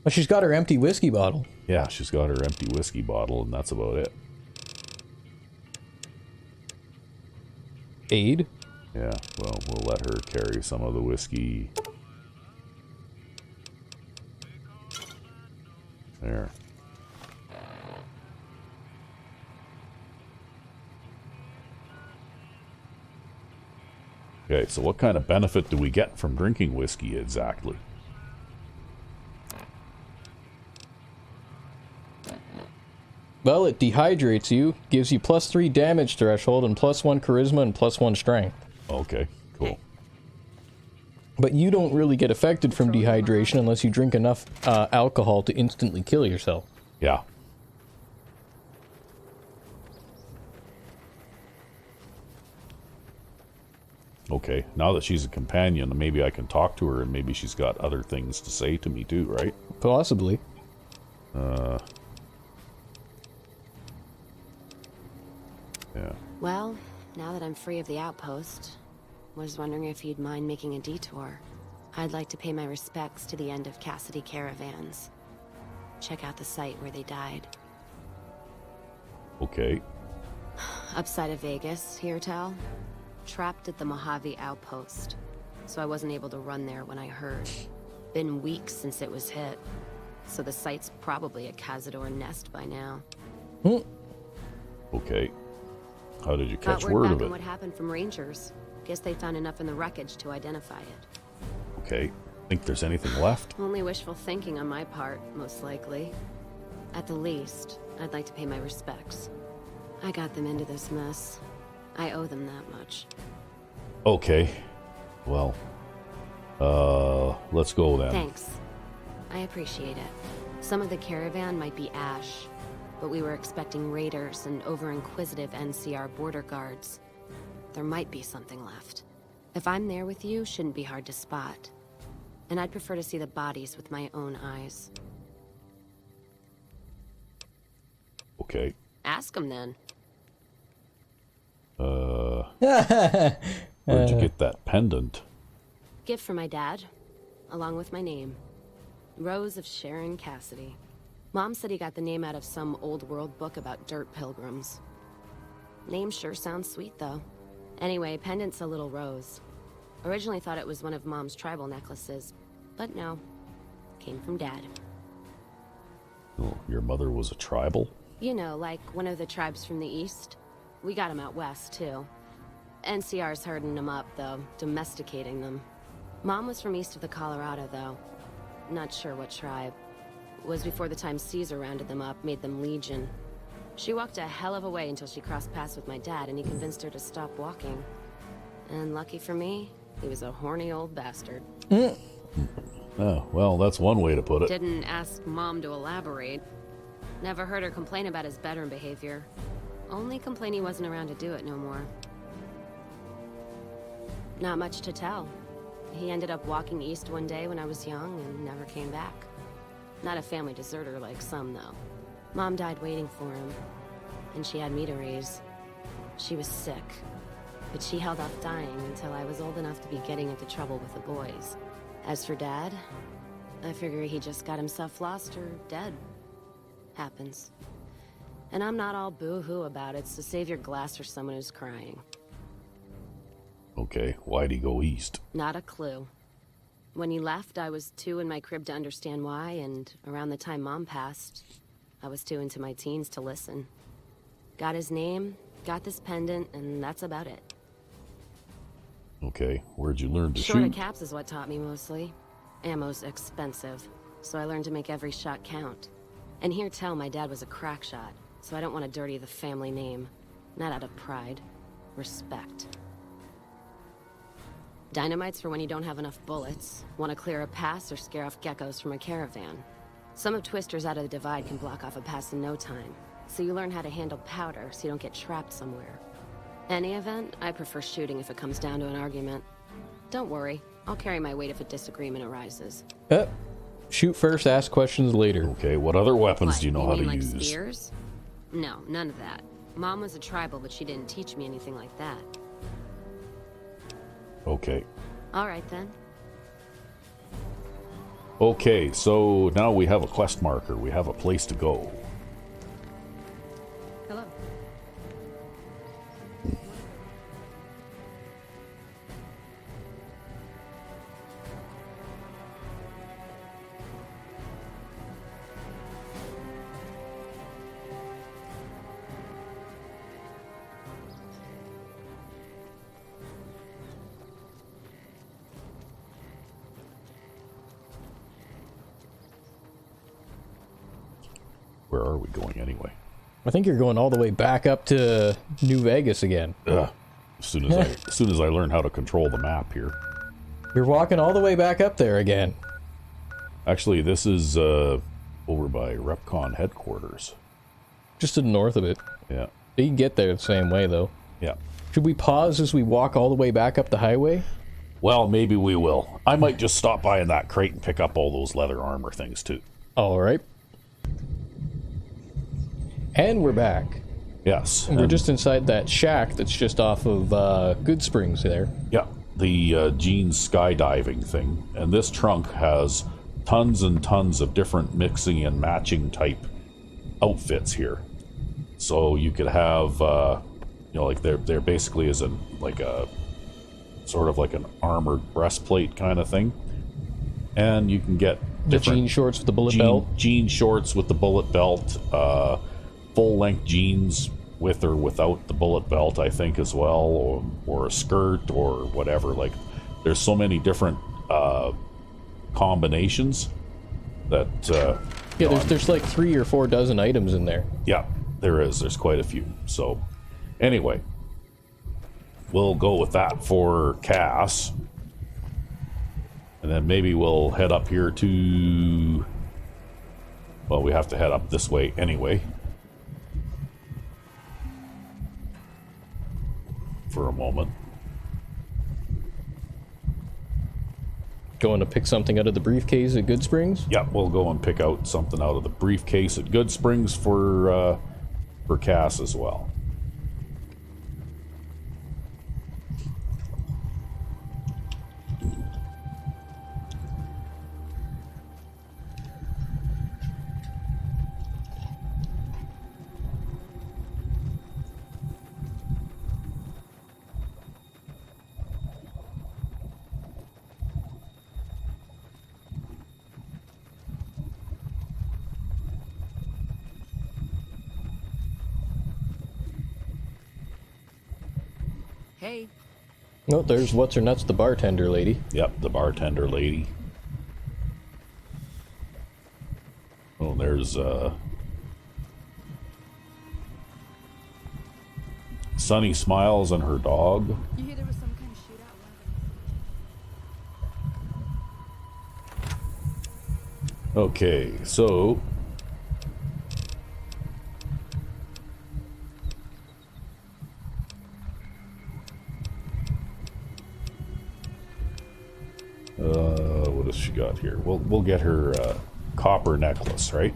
Well, she's got her empty whiskey bottle. Yeah, she's got her empty whiskey bottle, and that's about it. Aid? Yeah, well, we'll let her carry some of the whiskey. There. Okay, so what kind of benefit do we get from drinking whiskey exactly? Well, it dehydrates you, gives you +3 damage threshold, and +1 charisma and +1 strength. Okay, cool. But you don't really get affected from dehydration unless you drink enough alcohol to instantly kill yourself. Yeah. Okay, now that she's a companion, maybe I can talk to her and maybe she's got other things to say to me too, right? Possibly. Yeah. Well, now that I'm free of the outpost, was wondering if you'd mind making a detour. I'd like to pay my respects to the end of Cassidy caravans. Check out the site where they died. Okay. Upside of Vegas, here, Tal. Trapped at the Mojave outpost, so I wasn't able to run there when I heard. Been weeks since it was hit, so the site's probably a Cazador nest by now. Okay. How did you catch Got word back of on it? what happened from Rangers. Guess they found enough in the wreckage to identify it. Okay. Think there's anything left? Only wishful thinking on my part, most likely. At the least, I'd like to pay my respects. I got them into this mess. I owe them that much. Okay. Well, let's go then. Thanks. I appreciate it. Some of the caravan might be ash, but we were expecting raiders and over-inquisitive NCR border guards. There might be something left. If I'm there with you, shouldn't be hard to spot. And I'd prefer to see the bodies with my own eyes. Okay. Ask him then. Where'd you get that pendant? Gift for my dad, along with my name. Rose of Sharon Cassidy. Mom said he got the name out of some old world book about dirt pilgrims. Name sure sounds sweet, though. Anyway, pendant's a little rose. Originally thought it was one of Mom's tribal necklaces, but no. Came from Dad. Oh, your mother was a tribal? You know, like one of the tribes from the east. We got them out west, too. NCR's herding them up, though, domesticating them. Mom was from east of the Colorado, though. Not sure what tribe. Was before the time Caesar rounded them up, made them legion. She walked a hell of a way until she crossed paths with my dad, and he convinced her to stop walking. And lucky for me, he was a horny old bastard. Oh, well, that's one way to put it. Didn't ask Mom to elaborate. Never heard her complain about his bedroom behavior. Only complain he wasn't around to do it no more. Not much to tell. He ended up walking east one day when I was young and never came back. Not a family deserter like some, though. Mom died waiting for him, and she had me to raise. She was sick, but she held off dying until I was old enough to be getting into trouble with the boys. As for Dad, I figure he just got himself lost or dead. Happens. And I'm not all boo-hoo about it, so save your glass for someone who's crying. Okay, why'd he go east? Not a clue. When he left, I was too in my crib to understand why, and around the time Mom passed, I was too into my teens to listen. Got his name, got this pendant, and that's about it. Okay, where'd you learn to Short of shoot? caps is what taught me mostly. Ammo's expensive, so I learned to make every shot count. And hear tell my dad was a crack shot, so I don't want to dirty the family name. Not out of pride. Respect. Dynamite's for when you don't have enough bullets, want to clear a pass or scare off geckos from a caravan. Some of Twister's out of the Divide can block off a pass in no time, so you learn how to handle powder so you don't get trapped somewhere. Any event, I prefer shooting if it comes down to an argument. Don't worry, I'll carry my weight if a disagreement arises. Shoot first, ask questions later. Okay, what other weapons do you know how to like use? Spears? No, none of that. Mom was a tribal, but she didn't teach me anything like that. Okay. All right, then. Okay, so now we have a quest marker. We have a place to go. Hello. Where are we going anyway? I think you're going all the way back up to New Vegas again. As soon as I learn how to control the map here. You're walking all the way back up there again. Actually, this is over by Repcon headquarters. Just to the north of it. Yeah. You can get there the same way, though. Yeah. Should we pause as we walk all the way back up the highway? Well, maybe we will. I might just stop by in that crate and pick up all those leather armor things, too. All right. And we're back. Yes. And we're just inside that shack that's just off of Good Springs there. Yeah, the jeans skydiving thing. And this trunk has tons and tons of different mixing and matching type outfits here. So you could have, like there basically is like a sort of like an armored breastplate kind of thing. And you can get the jean shorts with the bullet belt. Jean shorts with the bullet belt. Full-length jeans with or without the bullet belt, I think, as well, or a skirt or whatever. Like, there's so many different combinations that there's like 3 or 4 dozen items in there. Yeah, there is. There's quite a few. So, anyway, we'll go with that for Cass, and then maybe we'll head up here to. Well, we have to head up this way anyway. For a moment. Going to pick something out of the briefcase at Good Springs? Yeah, we'll go and pick out something out of the briefcase at Good Springs for Cass as well. Hey. No, there's what's her nuts, the bartender lady. Yep, the bartender lady. Oh, there's Sunny Smiles and her dog. You hear there was some kind of shootout? Okay, so what has she got here? We'll get her copper necklace, right?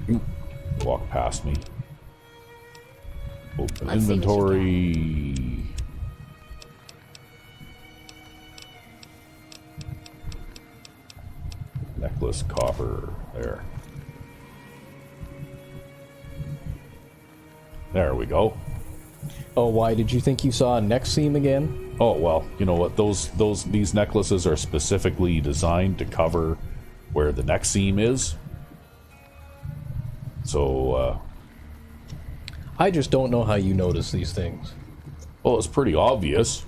Ooh, walk past me. Open Let's see what you inventory. Necklace, copper, there. There we go. Oh, why did you think you saw a neck seam again? Oh, well, you know what? These necklaces are specifically designed to cover where the neck seam is. So, I just don't know how you notice these things. well, it's pretty obvious.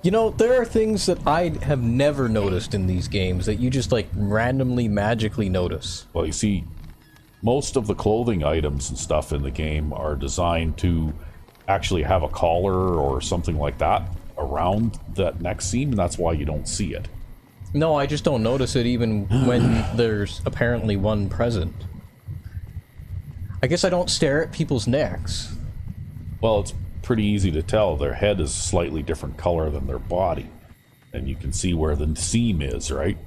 You know, there are things that I have never noticed in these games that you just, like, randomly, magically notice. Well, you see, most of the clothing items and stuff in the game are designed to actually have a collar or something like that around that neck seam, and that's why you don't see it. No, I just don't notice it even when there's apparently one present. I guess I don't stare at people's necks. Well, it's pretty easy to tell. Their head is a slightly different color than their body. And you can see where the seam is, right?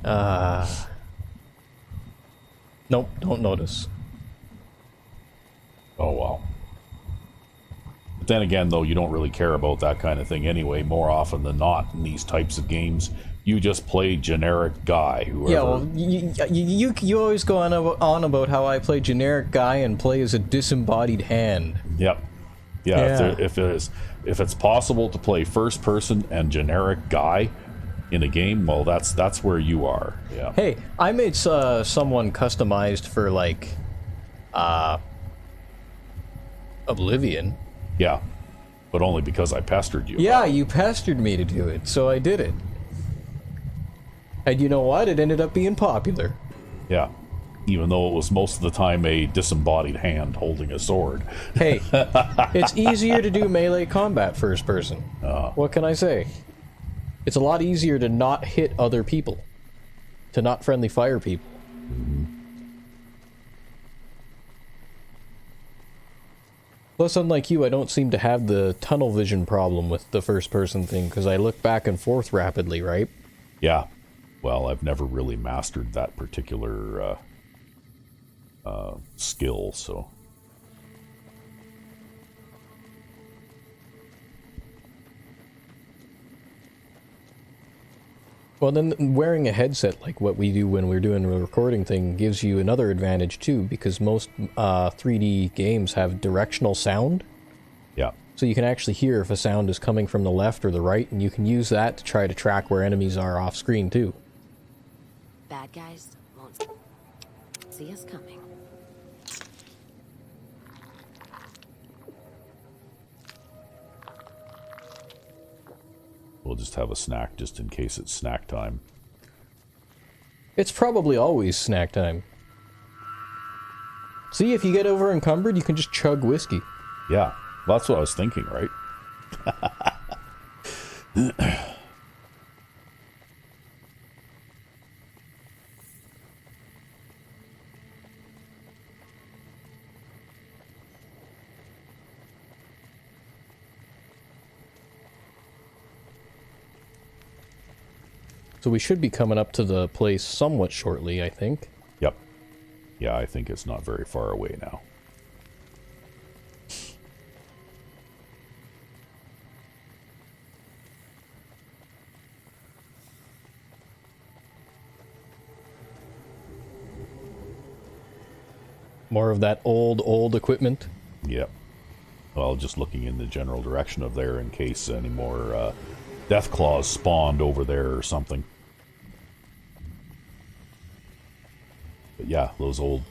Nope, don't notice. Oh, well. But then again, though, you don't really care about that kind of thing anyway. More often than not, in these types of games, you just play generic guy. Whoever. Yeah, well, you always go on about how I play generic guy and play as a disembodied hand. Yep. Yeah. If it's possible to play first person and generic guy in a game, well, that's where you are. Yeah. Hey, I made someone customized for like Oblivion. Yeah, but only because I pestered you. Yeah, you pestered me to do it, so I did it. And you know what? It ended up being popular. Yeah. Even though it was most of the time a disembodied hand holding a sword. Hey, it's easier to do melee combat first person. What can I say? It's a lot easier to not hit other people. To not friendly fire people. Plus, unlike you, I don't seem to have the tunnel vision problem with the first person thing, because I look back and forth rapidly, right? Yeah. Well, I've never really mastered that particular skill, so. Well, then wearing a headset like what we do when we're doing a recording thing gives you another advantage too, because most 3D games have directional sound. Yeah. So you can actually hear if a sound is coming from the left or the right, and you can use that to try to track where enemies are off screen too. Bad guys won't see us coming. We'll just have a snack just in case it's snack time. It's probably always snack time. See, if you get over encumbered, you can just chug whiskey. Yeah, well, that's what I was thinking, right? So we should be coming up to the place somewhat shortly, I think. Yep. Yeah, I think it's not very far away now. More of that old equipment. Yep. Well, just looking in the general direction of there in case any more death claws spawned over there or something. But yeah, those old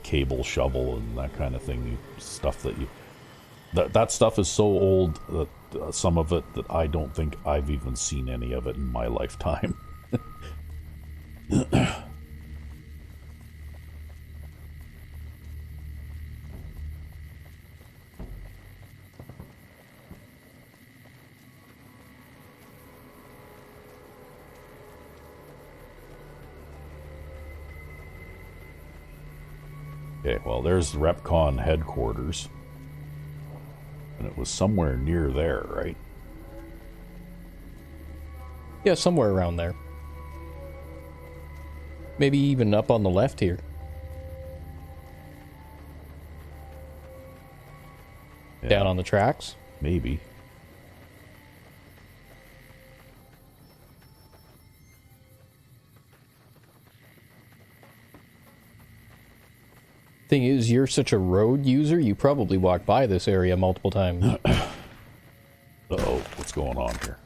cable shovel and that kind of thing, stuff that you... That stuff is so old that some of it that I don't think I've even seen any of it in my lifetime. Okay, well, there's the RepCon headquarters. And it was somewhere near there, right? Yeah, somewhere around there. Maybe even up on the left here. Yeah, down on the tracks? Maybe. Thing is, you're such a road user, you probably walk by this area multiple times. Uh-oh, what's going on here?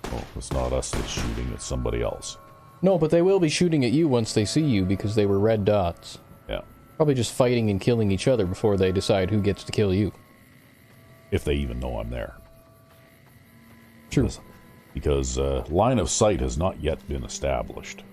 Oh, it's not us that's shooting, it's somebody else. No, but they will be shooting at you once they see you because they were red dots. Yeah. Probably just fighting and killing each other before they decide who gets to kill you. If they even know I'm there. True. Because line of sight has not yet been established.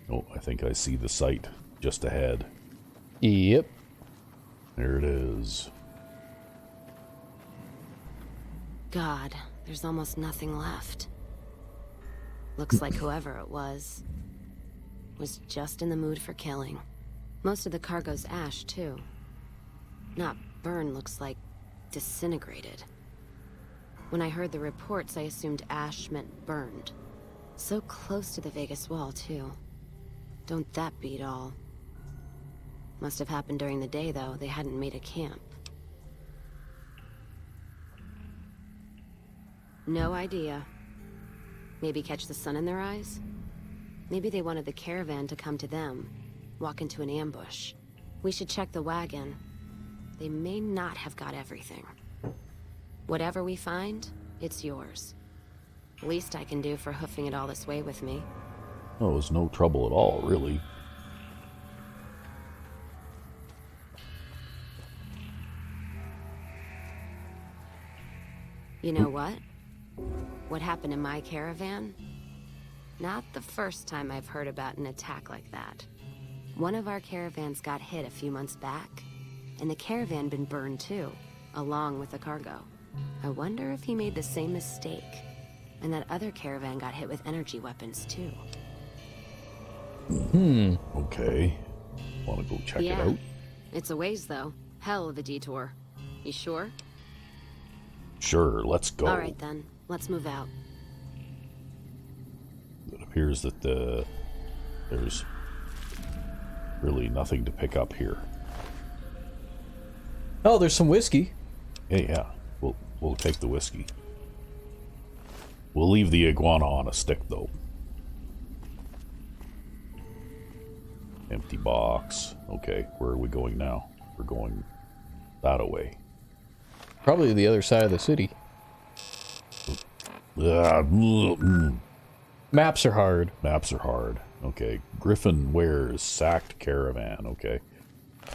Oh, I think I see the site just ahead. Yep. There it is. God, there's almost nothing left. Looks like whoever it was just in the mood for killing. Most of the cargo's ash, too. Not burned, looks like disintegrated. When I heard the reports, I assumed ash meant burned. So close to the Vegas wall, too. Don't that beat all? Must have happened during the day, though. They hadn't made a camp. No idea. Maybe catch the sun in their eyes? Maybe they wanted the caravan to come to them, walk into an ambush. We should check the wagon. They may not have got everything. Whatever we find, it's yours. Least I can do for hoofing it all this way with me. Oh, it was no trouble at all, really. You know what? What happened in my caravan? Not the first time I've heard about an attack like that. One of our caravans got hit a few months back, and the caravan been burned too, along with the cargo. I wonder if he made the same mistake, and that other caravan got hit with energy weapons too. Okay. Want to go check it out? It's a ways though. Hell of a detour. You sure? Sure, let's go. All right then. Let's move out. It appears that there's really nothing to pick up here. Oh, there's some whiskey. Yeah. We'll take the whiskey. We'll leave the iguana on a stick, though. Empty box. Okay, where are we going now? We're going that away. Probably the other side of the city. Maps are hard. Maps are hard. Okay. Griffin wears sacked caravan. Okay.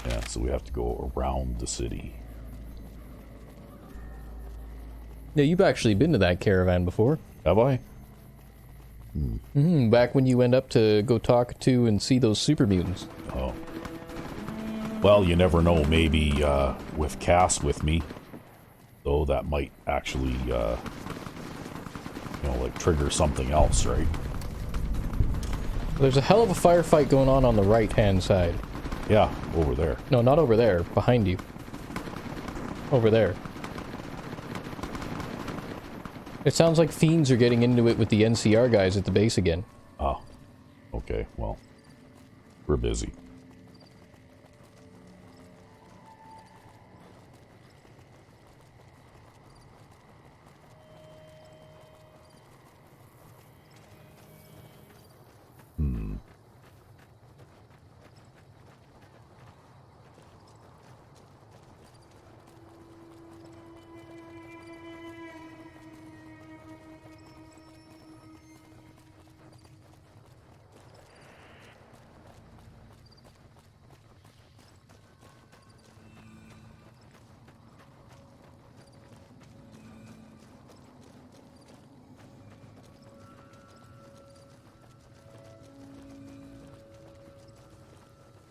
Yeah, so we have to go around the city. Yeah, you've actually been to that caravan before. Have I? Back when you went up to go talk to and see those super mutants. Oh. Well, you never know. Maybe with Cass with me, though, that might actually You know, like trigger something else, right? There's a hell of a firefight going on the right-hand side. Yeah, over there. No, not over there. Behind you. Over there. It sounds like fiends are getting into it with the NCR guys at the base again. Oh. Okay, well. We're busy.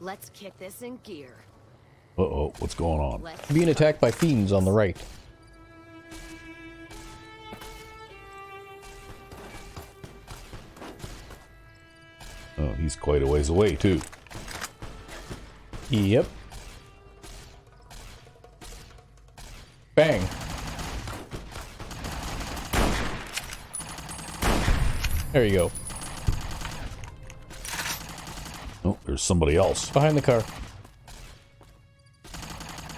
Let's kick this in gear. Uh-oh, what's going on? Being attacked by fiends on the right. Oh, he's quite a ways away, too. Yep. Bang. There you go. Oh, there's somebody else. Behind the car.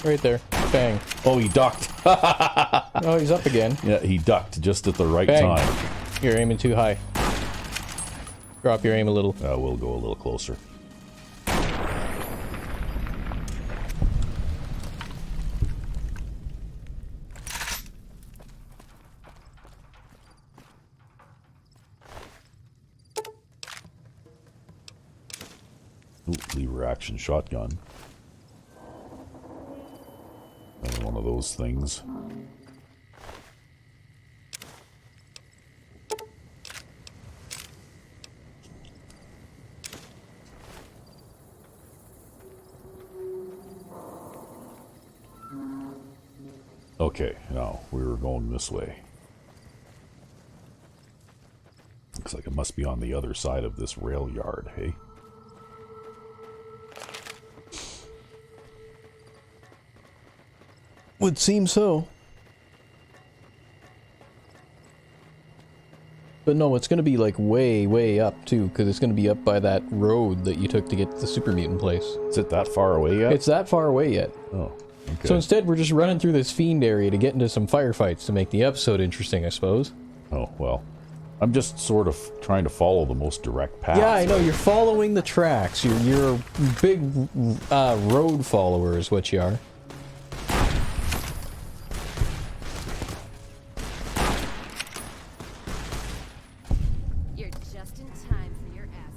Right there. Bang. Oh, he ducked. Oh, he's up again. Yeah, he ducked just at the right Bang. time. You're aiming too high. Drop your aim a little. We'll go a little closer. Ooh, lever action shotgun. Another one of those things. Okay, now we were going this way. Looks like it must be on the other side of this rail yard, hey? Would seem so. But no, it's gonna be like way, way up too, because it's gonna be up by that road that you took to get to the super mutant place. Is it that far away yet? It's that far away yet. Oh, okay. So instead, we're just running through this fiend area to get into some firefights to make the episode interesting, I suppose. Oh, well. I'm just sort of trying to follow the most direct path. Yeah, I know, you're following the tracks. You're a big road follower is what you are. You're just in time for your ass.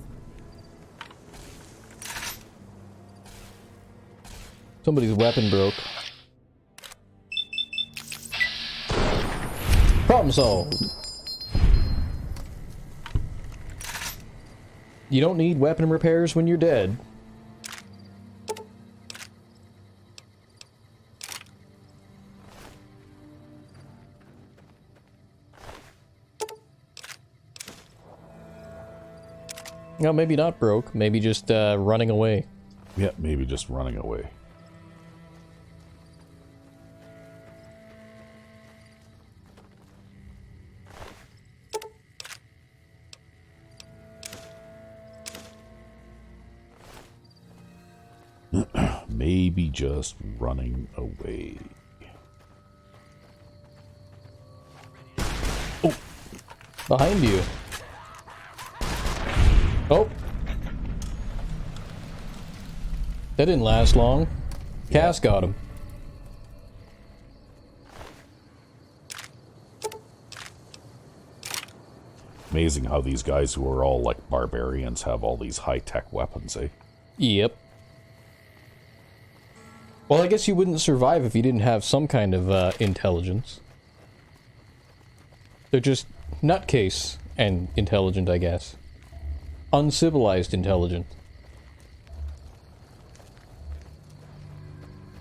Somebody's weapon broke. Problem solved. You don't need weapon repairs when you're dead. No, maybe not broke. Maybe just running away. Yeah, maybe just running away. Maybe just running away. Oh! Behind you. Oh! That didn't last long. Cass got him. Amazing how these guys who are all like barbarians have all these high-tech weapons, eh? Yep. Well, I guess you wouldn't survive if you didn't have some kind of intelligence. They're just nutcase and intelligent, I guess. Uncivilized intelligent.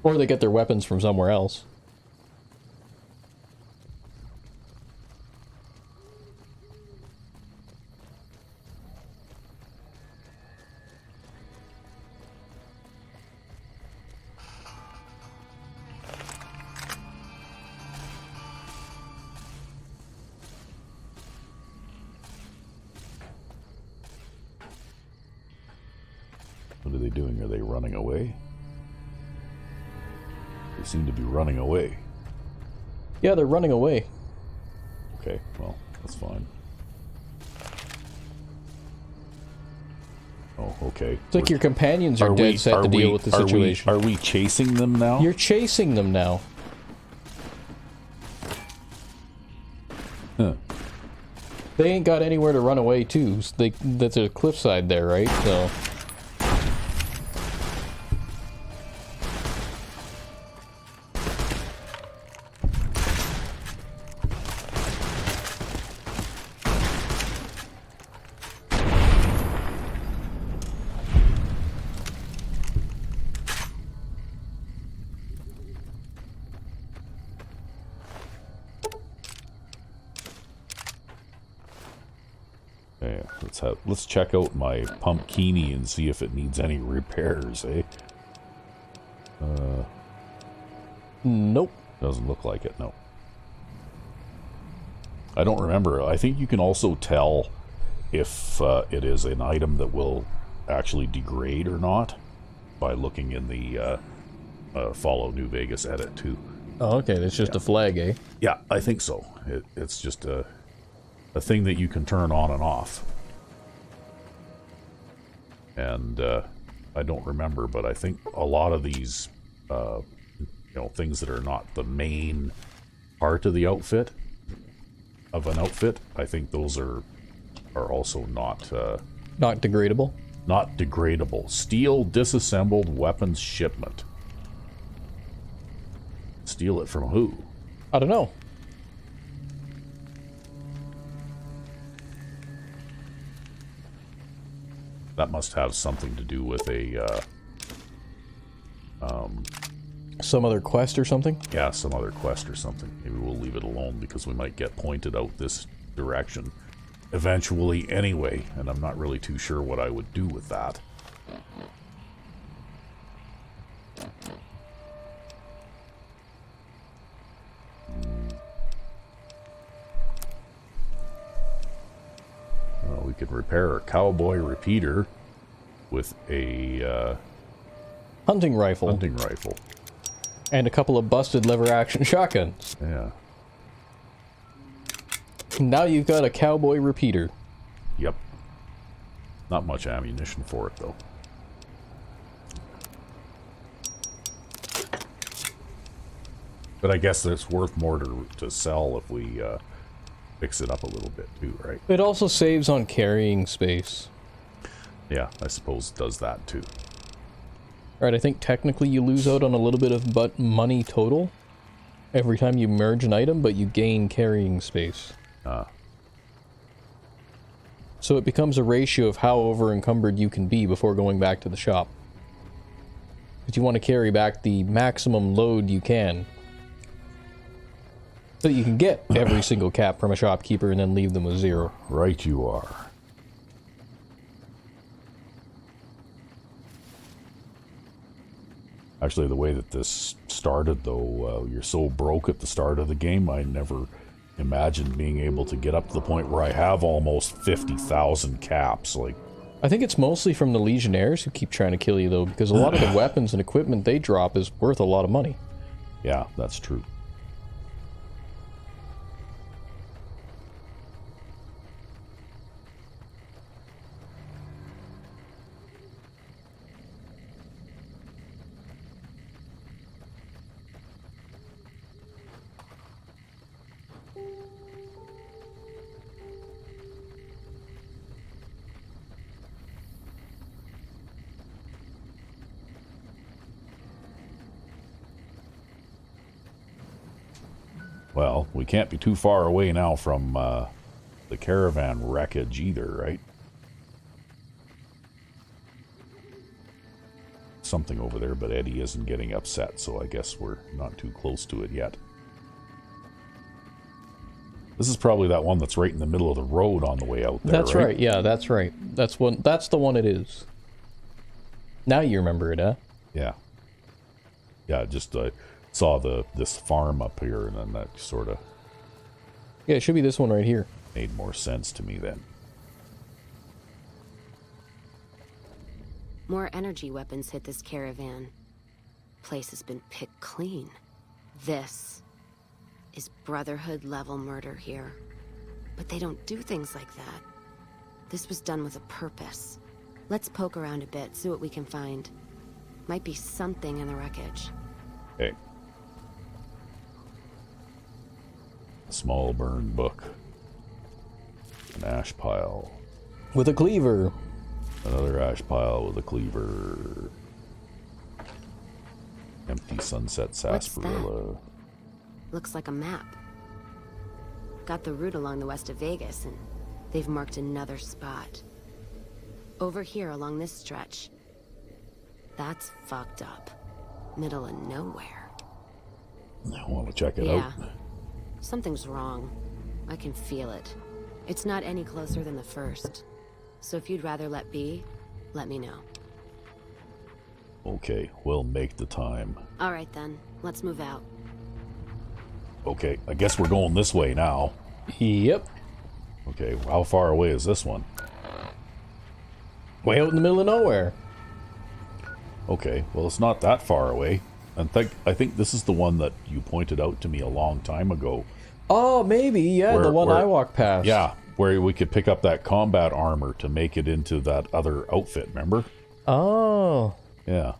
Or they get their weapons from somewhere else. doing? Are they running away? They seem to be running away. Yeah, they're running away. Okay, well, that's fine. Oh, okay. It's like your companions are dead set to deal with the situation. Are we chasing them now? You're chasing them now. Huh. They ain't got anywhere to run away to. That's a cliffside there, right? So. Let's check out my Pumpkini and see if it needs any repairs, eh? Nope. Doesn't look like it, no. I don't remember. I think you can also tell if it is an item that will actually degrade or not by looking in the Follow New Vegas edit, too. Oh, okay. That's just a flag, eh? Yeah, I think so. It's just a thing that you can turn on and off. And I don't remember, but I think a lot of these, things that are not the main part of the outfit, of an outfit, I think those are also not... not degradable? Not degradable. Steal disassembled weapons shipment. Steal it from who? I don't know. That must have something to do with a, some other quest or something? Yeah, some other quest or something. Maybe we'll leave it alone because we might get pointed out this direction eventually anyway, and I'm not really too sure what I would do with that. We could repair a cowboy repeater with a hunting rifle. Hunting rifle. And a couple of busted lever action shotguns. Yeah. Now you've got a cowboy repeater. Yep. Not much ammunition for it, though. But I guess it's worth more to sell if we fix it up a little bit too, right? It also saves on carrying space. Yeah, I suppose it does that too. Alright, I think technically you lose out on a little bit of money total every time you merge an item, but you gain carrying space. So it becomes a ratio of how over-encumbered you can be before going back to the shop. Because you want to carry back the maximum load you can. So that you can get every single cap from a shopkeeper and then leave them with zero. Right you are. Actually, the way that this started, though, you're so broke at the start of the game, I never imagined being able to get up to the point where I have almost 50,000 caps. Like, I think it's mostly from the Legionnaires who keep trying to kill you, though, because a lot of the weapons and equipment they drop is worth a lot of money. Yeah, that's true. Well, we can't be too far away now from the caravan wreckage either, right? Something over there, but Eddie isn't getting upset, so I guess we're not too close to it yet. This is probably that one that's right in the middle of the road on the way out there, That's right, yeah, that's right. That's the one it is. Now you remember it, huh? Yeah. Yeah, just saw this farm up here, and then that sort of... Yeah, it should be this one right here. Made more sense to me then. More energy weapons hit this caravan. Place has been picked clean. This is Brotherhood-level murder here. But they don't do things like that. This was done with a purpose. Let's poke around a bit, see what we can find. Might be something in the wreckage. Okay. Small burn book. An ash pile. With a cleaver. Another ash pile with a cleaver. Empty sunset sarsaparilla. Looks like a map. Got the route along the west of Vegas, and they've marked another spot. Over here along this stretch. That's fucked up. Middle of nowhere. I want to check it out. Something's wrong. I can feel it. It's not any closer than the first. So if you'd rather let be, let me know. Okay, we'll make the time. Alright then, let's move out. Okay, I guess we're going this way now. Yep. Okay, how far away is this one? Way out in the middle of nowhere. Okay, well it's not that far away. And I think this is the one that you pointed out to me a long time ago. Oh, maybe, yeah, the one I walked past. Yeah, where we could pick up that combat armor to make it into that other outfit, remember? Oh. Yeah.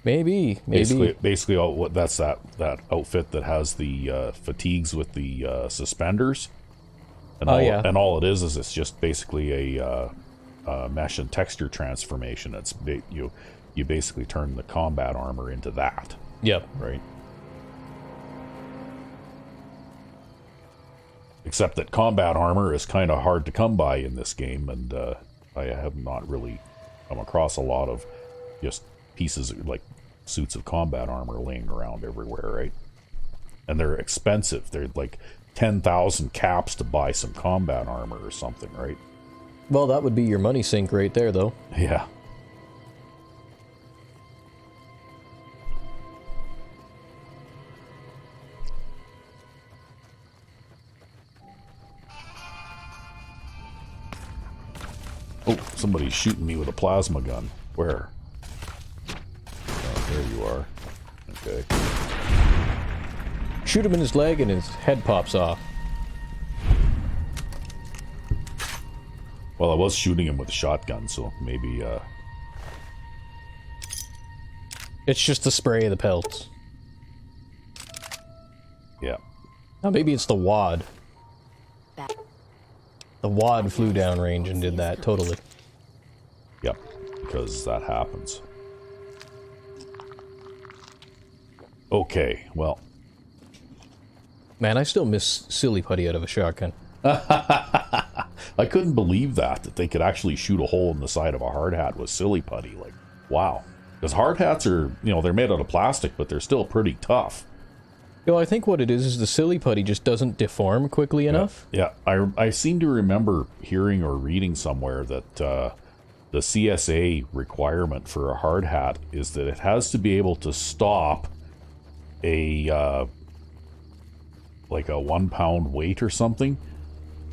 Maybe. Basically, that's that outfit that has the fatigues with the suspenders. And and all it is it's just basically a mesh and texture transformation. It's you basically turn the combat armor into that. Yep. Right. Except that combat armor is kind of hard to come by in this game, and I have not really come across a lot of just pieces like suits of combat armor laying around everywhere, right? And they're expensive. They're like 10,000 caps to buy some combat armor or something, right? Well, that would be your money sink right there, though. Yeah. Oh, somebody's shooting me with a plasma gun. Where? Oh, there you are. Okay. Shoot him in his leg and his head pops off. Well, I was shooting him with a shotgun, so maybe, It's just the spray of the pelts. Yeah. Oh, maybe it's the wad. The wad flew downrange and did that, totally. Yep, because that happens. Okay, well. Man, I still miss silly putty out of a shotgun. I couldn't believe that they could actually shoot a hole in the side of a hard hat with silly putty. Like, wow. Because hard hats are, they're made out of plastic, but they're still pretty tough. I think what it is the silly putty just doesn't deform quickly enough. Yeah, I seem to remember hearing or reading somewhere that the CSA requirement for a hard hat is that it has to be able to stop a like a 1 pound weight or something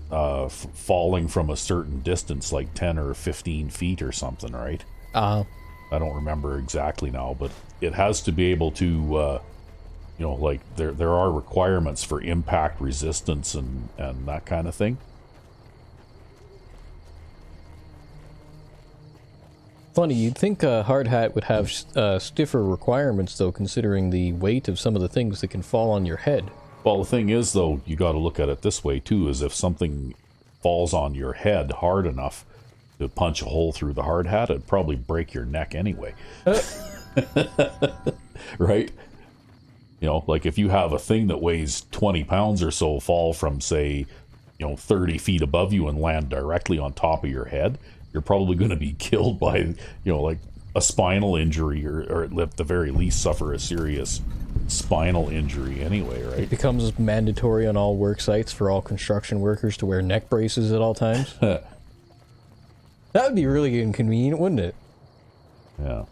falling from a certain distance, like 10 or 15 feet or something, right? I don't remember exactly now, but it has to be able to like there are requirements for impact resistance and that kind of thing. Funny, you'd think a hard hat would have stiffer requirements, though, considering the weight of some of the things that can fall on your head. Well, the thing is, though, you got to look at it this way, too, is if something falls on your head hard enough to punch a hole through the hard hat, it'd probably break your neck anyway. Right? Like if you have a thing that weighs 20 pounds or so fall from, say, 30 feet above you and land directly on top of your head, you're probably going to be killed by, like a spinal injury or at the very least suffer a serious spinal injury anyway, right? It becomes mandatory on all work sites for all construction workers to wear neck braces at all times. That would be really inconvenient, wouldn't it? Yeah.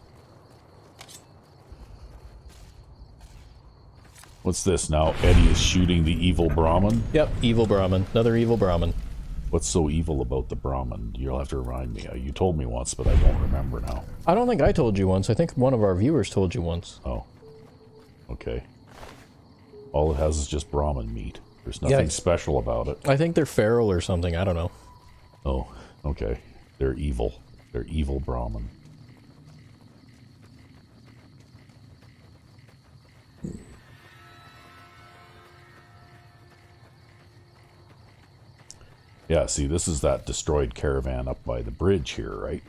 What's this now? Eddie is shooting the evil Brahmin? Yep, evil Brahmin. Another evil Brahmin. What's so evil about the Brahmin? You'll have to remind me. You told me once, but I don't remember now. I don't think I told you once. I think one of our viewers told you once. Oh. Okay. All it has is just Brahmin meat. There's nothing special about it. I think they're feral or something. I don't know. Oh, okay. They're evil. They're evil Brahmin. Yeah, see, this is that destroyed caravan up by the bridge here, right?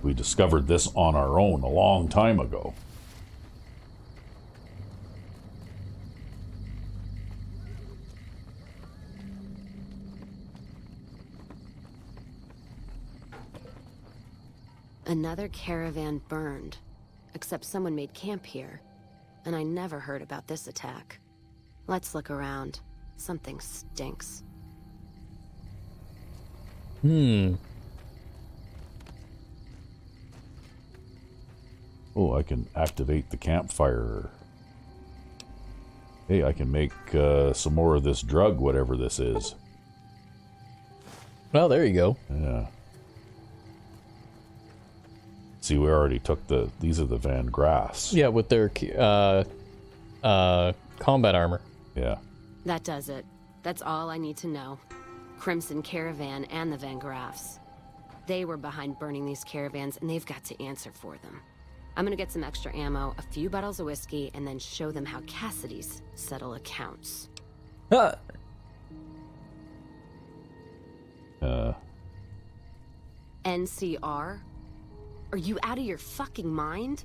We discovered this on our own a long time ago. Another caravan burned. Except someone made camp here. And I never heard about this attack. Let's look around. Something stinks. Oh, I can activate the campfire. Hey, I can make some more of this drug, whatever this is. Well, there you go. Yeah. See, we already took these are the Van Graffs. Yeah, with their combat armor. Yeah. That does it. That's all I need to know. Crimson Caravan and the Van Graffs. They were behind burning these caravans, and they've got to answer for them. I'm gonna get some extra ammo, a few bottles of whiskey, and then show them how Cassidy's settle accounts. NCR? Are you out of your fucking mind?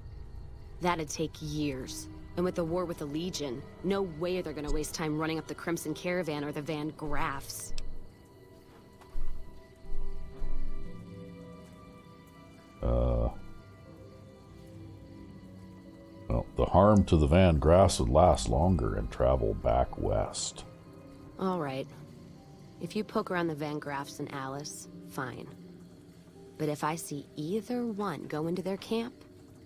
That'd take years. And with the war with the Legion, no way they're gonna waste time running up the Crimson Caravan or the Van Graffs. Well, the harm to the Van Graffs would last longer and travel back west. All right. If you poke around the Van Graffs and Alice, fine. But if I see either one go into their camp,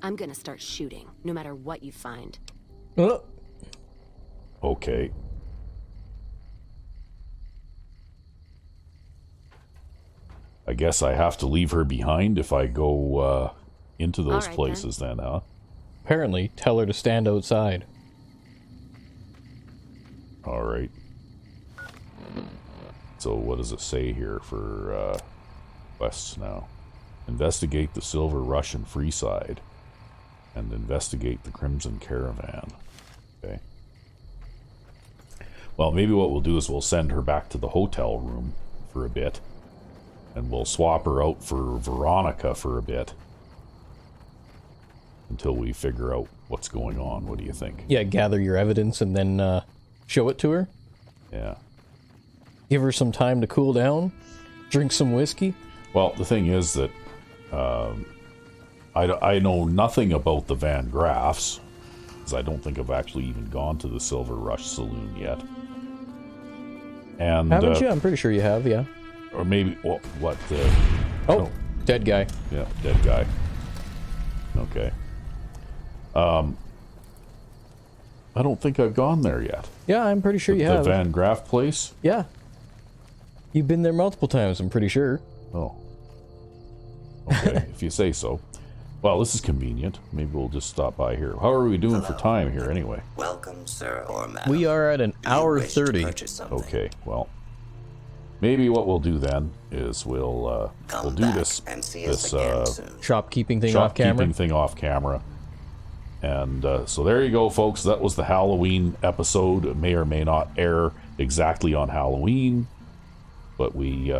I'm gonna start shooting, no matter what you find. Okay. I guess I have to leave her behind if I go into those places then, huh? Apparently, tell her to stand outside. Alright. So what does it say here for quests now? Investigate the Silver Russian Free Side. And investigate the Crimson Caravan. Okay. Well, maybe what we'll do is we'll send her back to the hotel room for a bit. And we'll swap her out for Veronica for a bit. Until we figure out what's going on. What do you think? Yeah, gather your evidence and then show it to her. Yeah. Give her some time to cool down. Drink some whiskey. Well, the thing is that I know nothing about the Van Graffs, because I don't think I've actually even gone to the Silver Rush Saloon yet. And haven't you? I'm pretty sure you have, yeah. Or maybe, well, what? No. Dead guy. Yeah, dead guy. Okay. I don't think I've gone there yet. Yeah, I'm pretty sure you have. The Van Graff place? Yeah. You've been there multiple times, I'm pretty sure. Oh. Okay, if you say so. Well, this is convenient. Maybe we'll just stop by here. How are we doing for time here, anyway? Welcome, sir or madam. We are at an hour 30. Okay, well, maybe what we'll do then is we'll do this shopkeeping thing off camera. Shopkeeping thing off camera. And so there you go, folks. That was the Halloween episode. It may or may not air exactly on Halloween, but we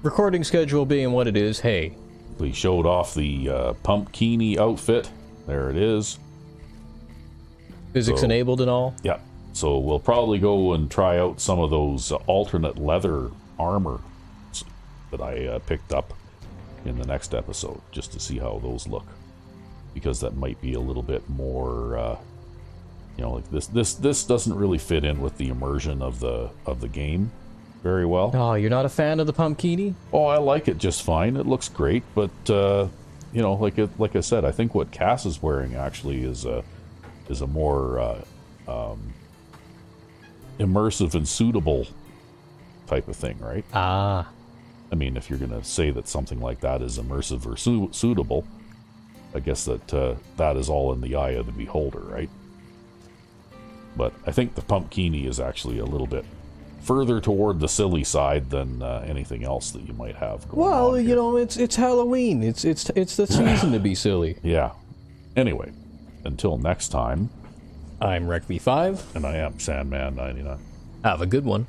recording schedule being what it is. Hey. We showed off the Pumpkini outfit. There it is. Physics enabled and all? Yeah. So we'll probably go and try out some of those alternate leather armor that I picked up in the next episode, just to see how those look. Because that might be a little bit more, like this doesn't really fit in with the immersion of the game very well. Oh, you're not a fan of the Pumpkini? Oh, I like it just fine. It looks great, but like I said, I think what Cass is wearing actually is a more immersive and suitable type of thing, right? Ah. I mean, if you're going to say that something like that is immersive or suitable, I guess that that is all in the eye of the beholder, right? But I think the Pumpkini is actually a little bit further toward the silly side than anything else that you might have going on. Well, you know, it's Halloween. It's the season to be silly. Yeah. Anyway, until next time, I'm Rec V5. And I am Sandman 99. Have a good one.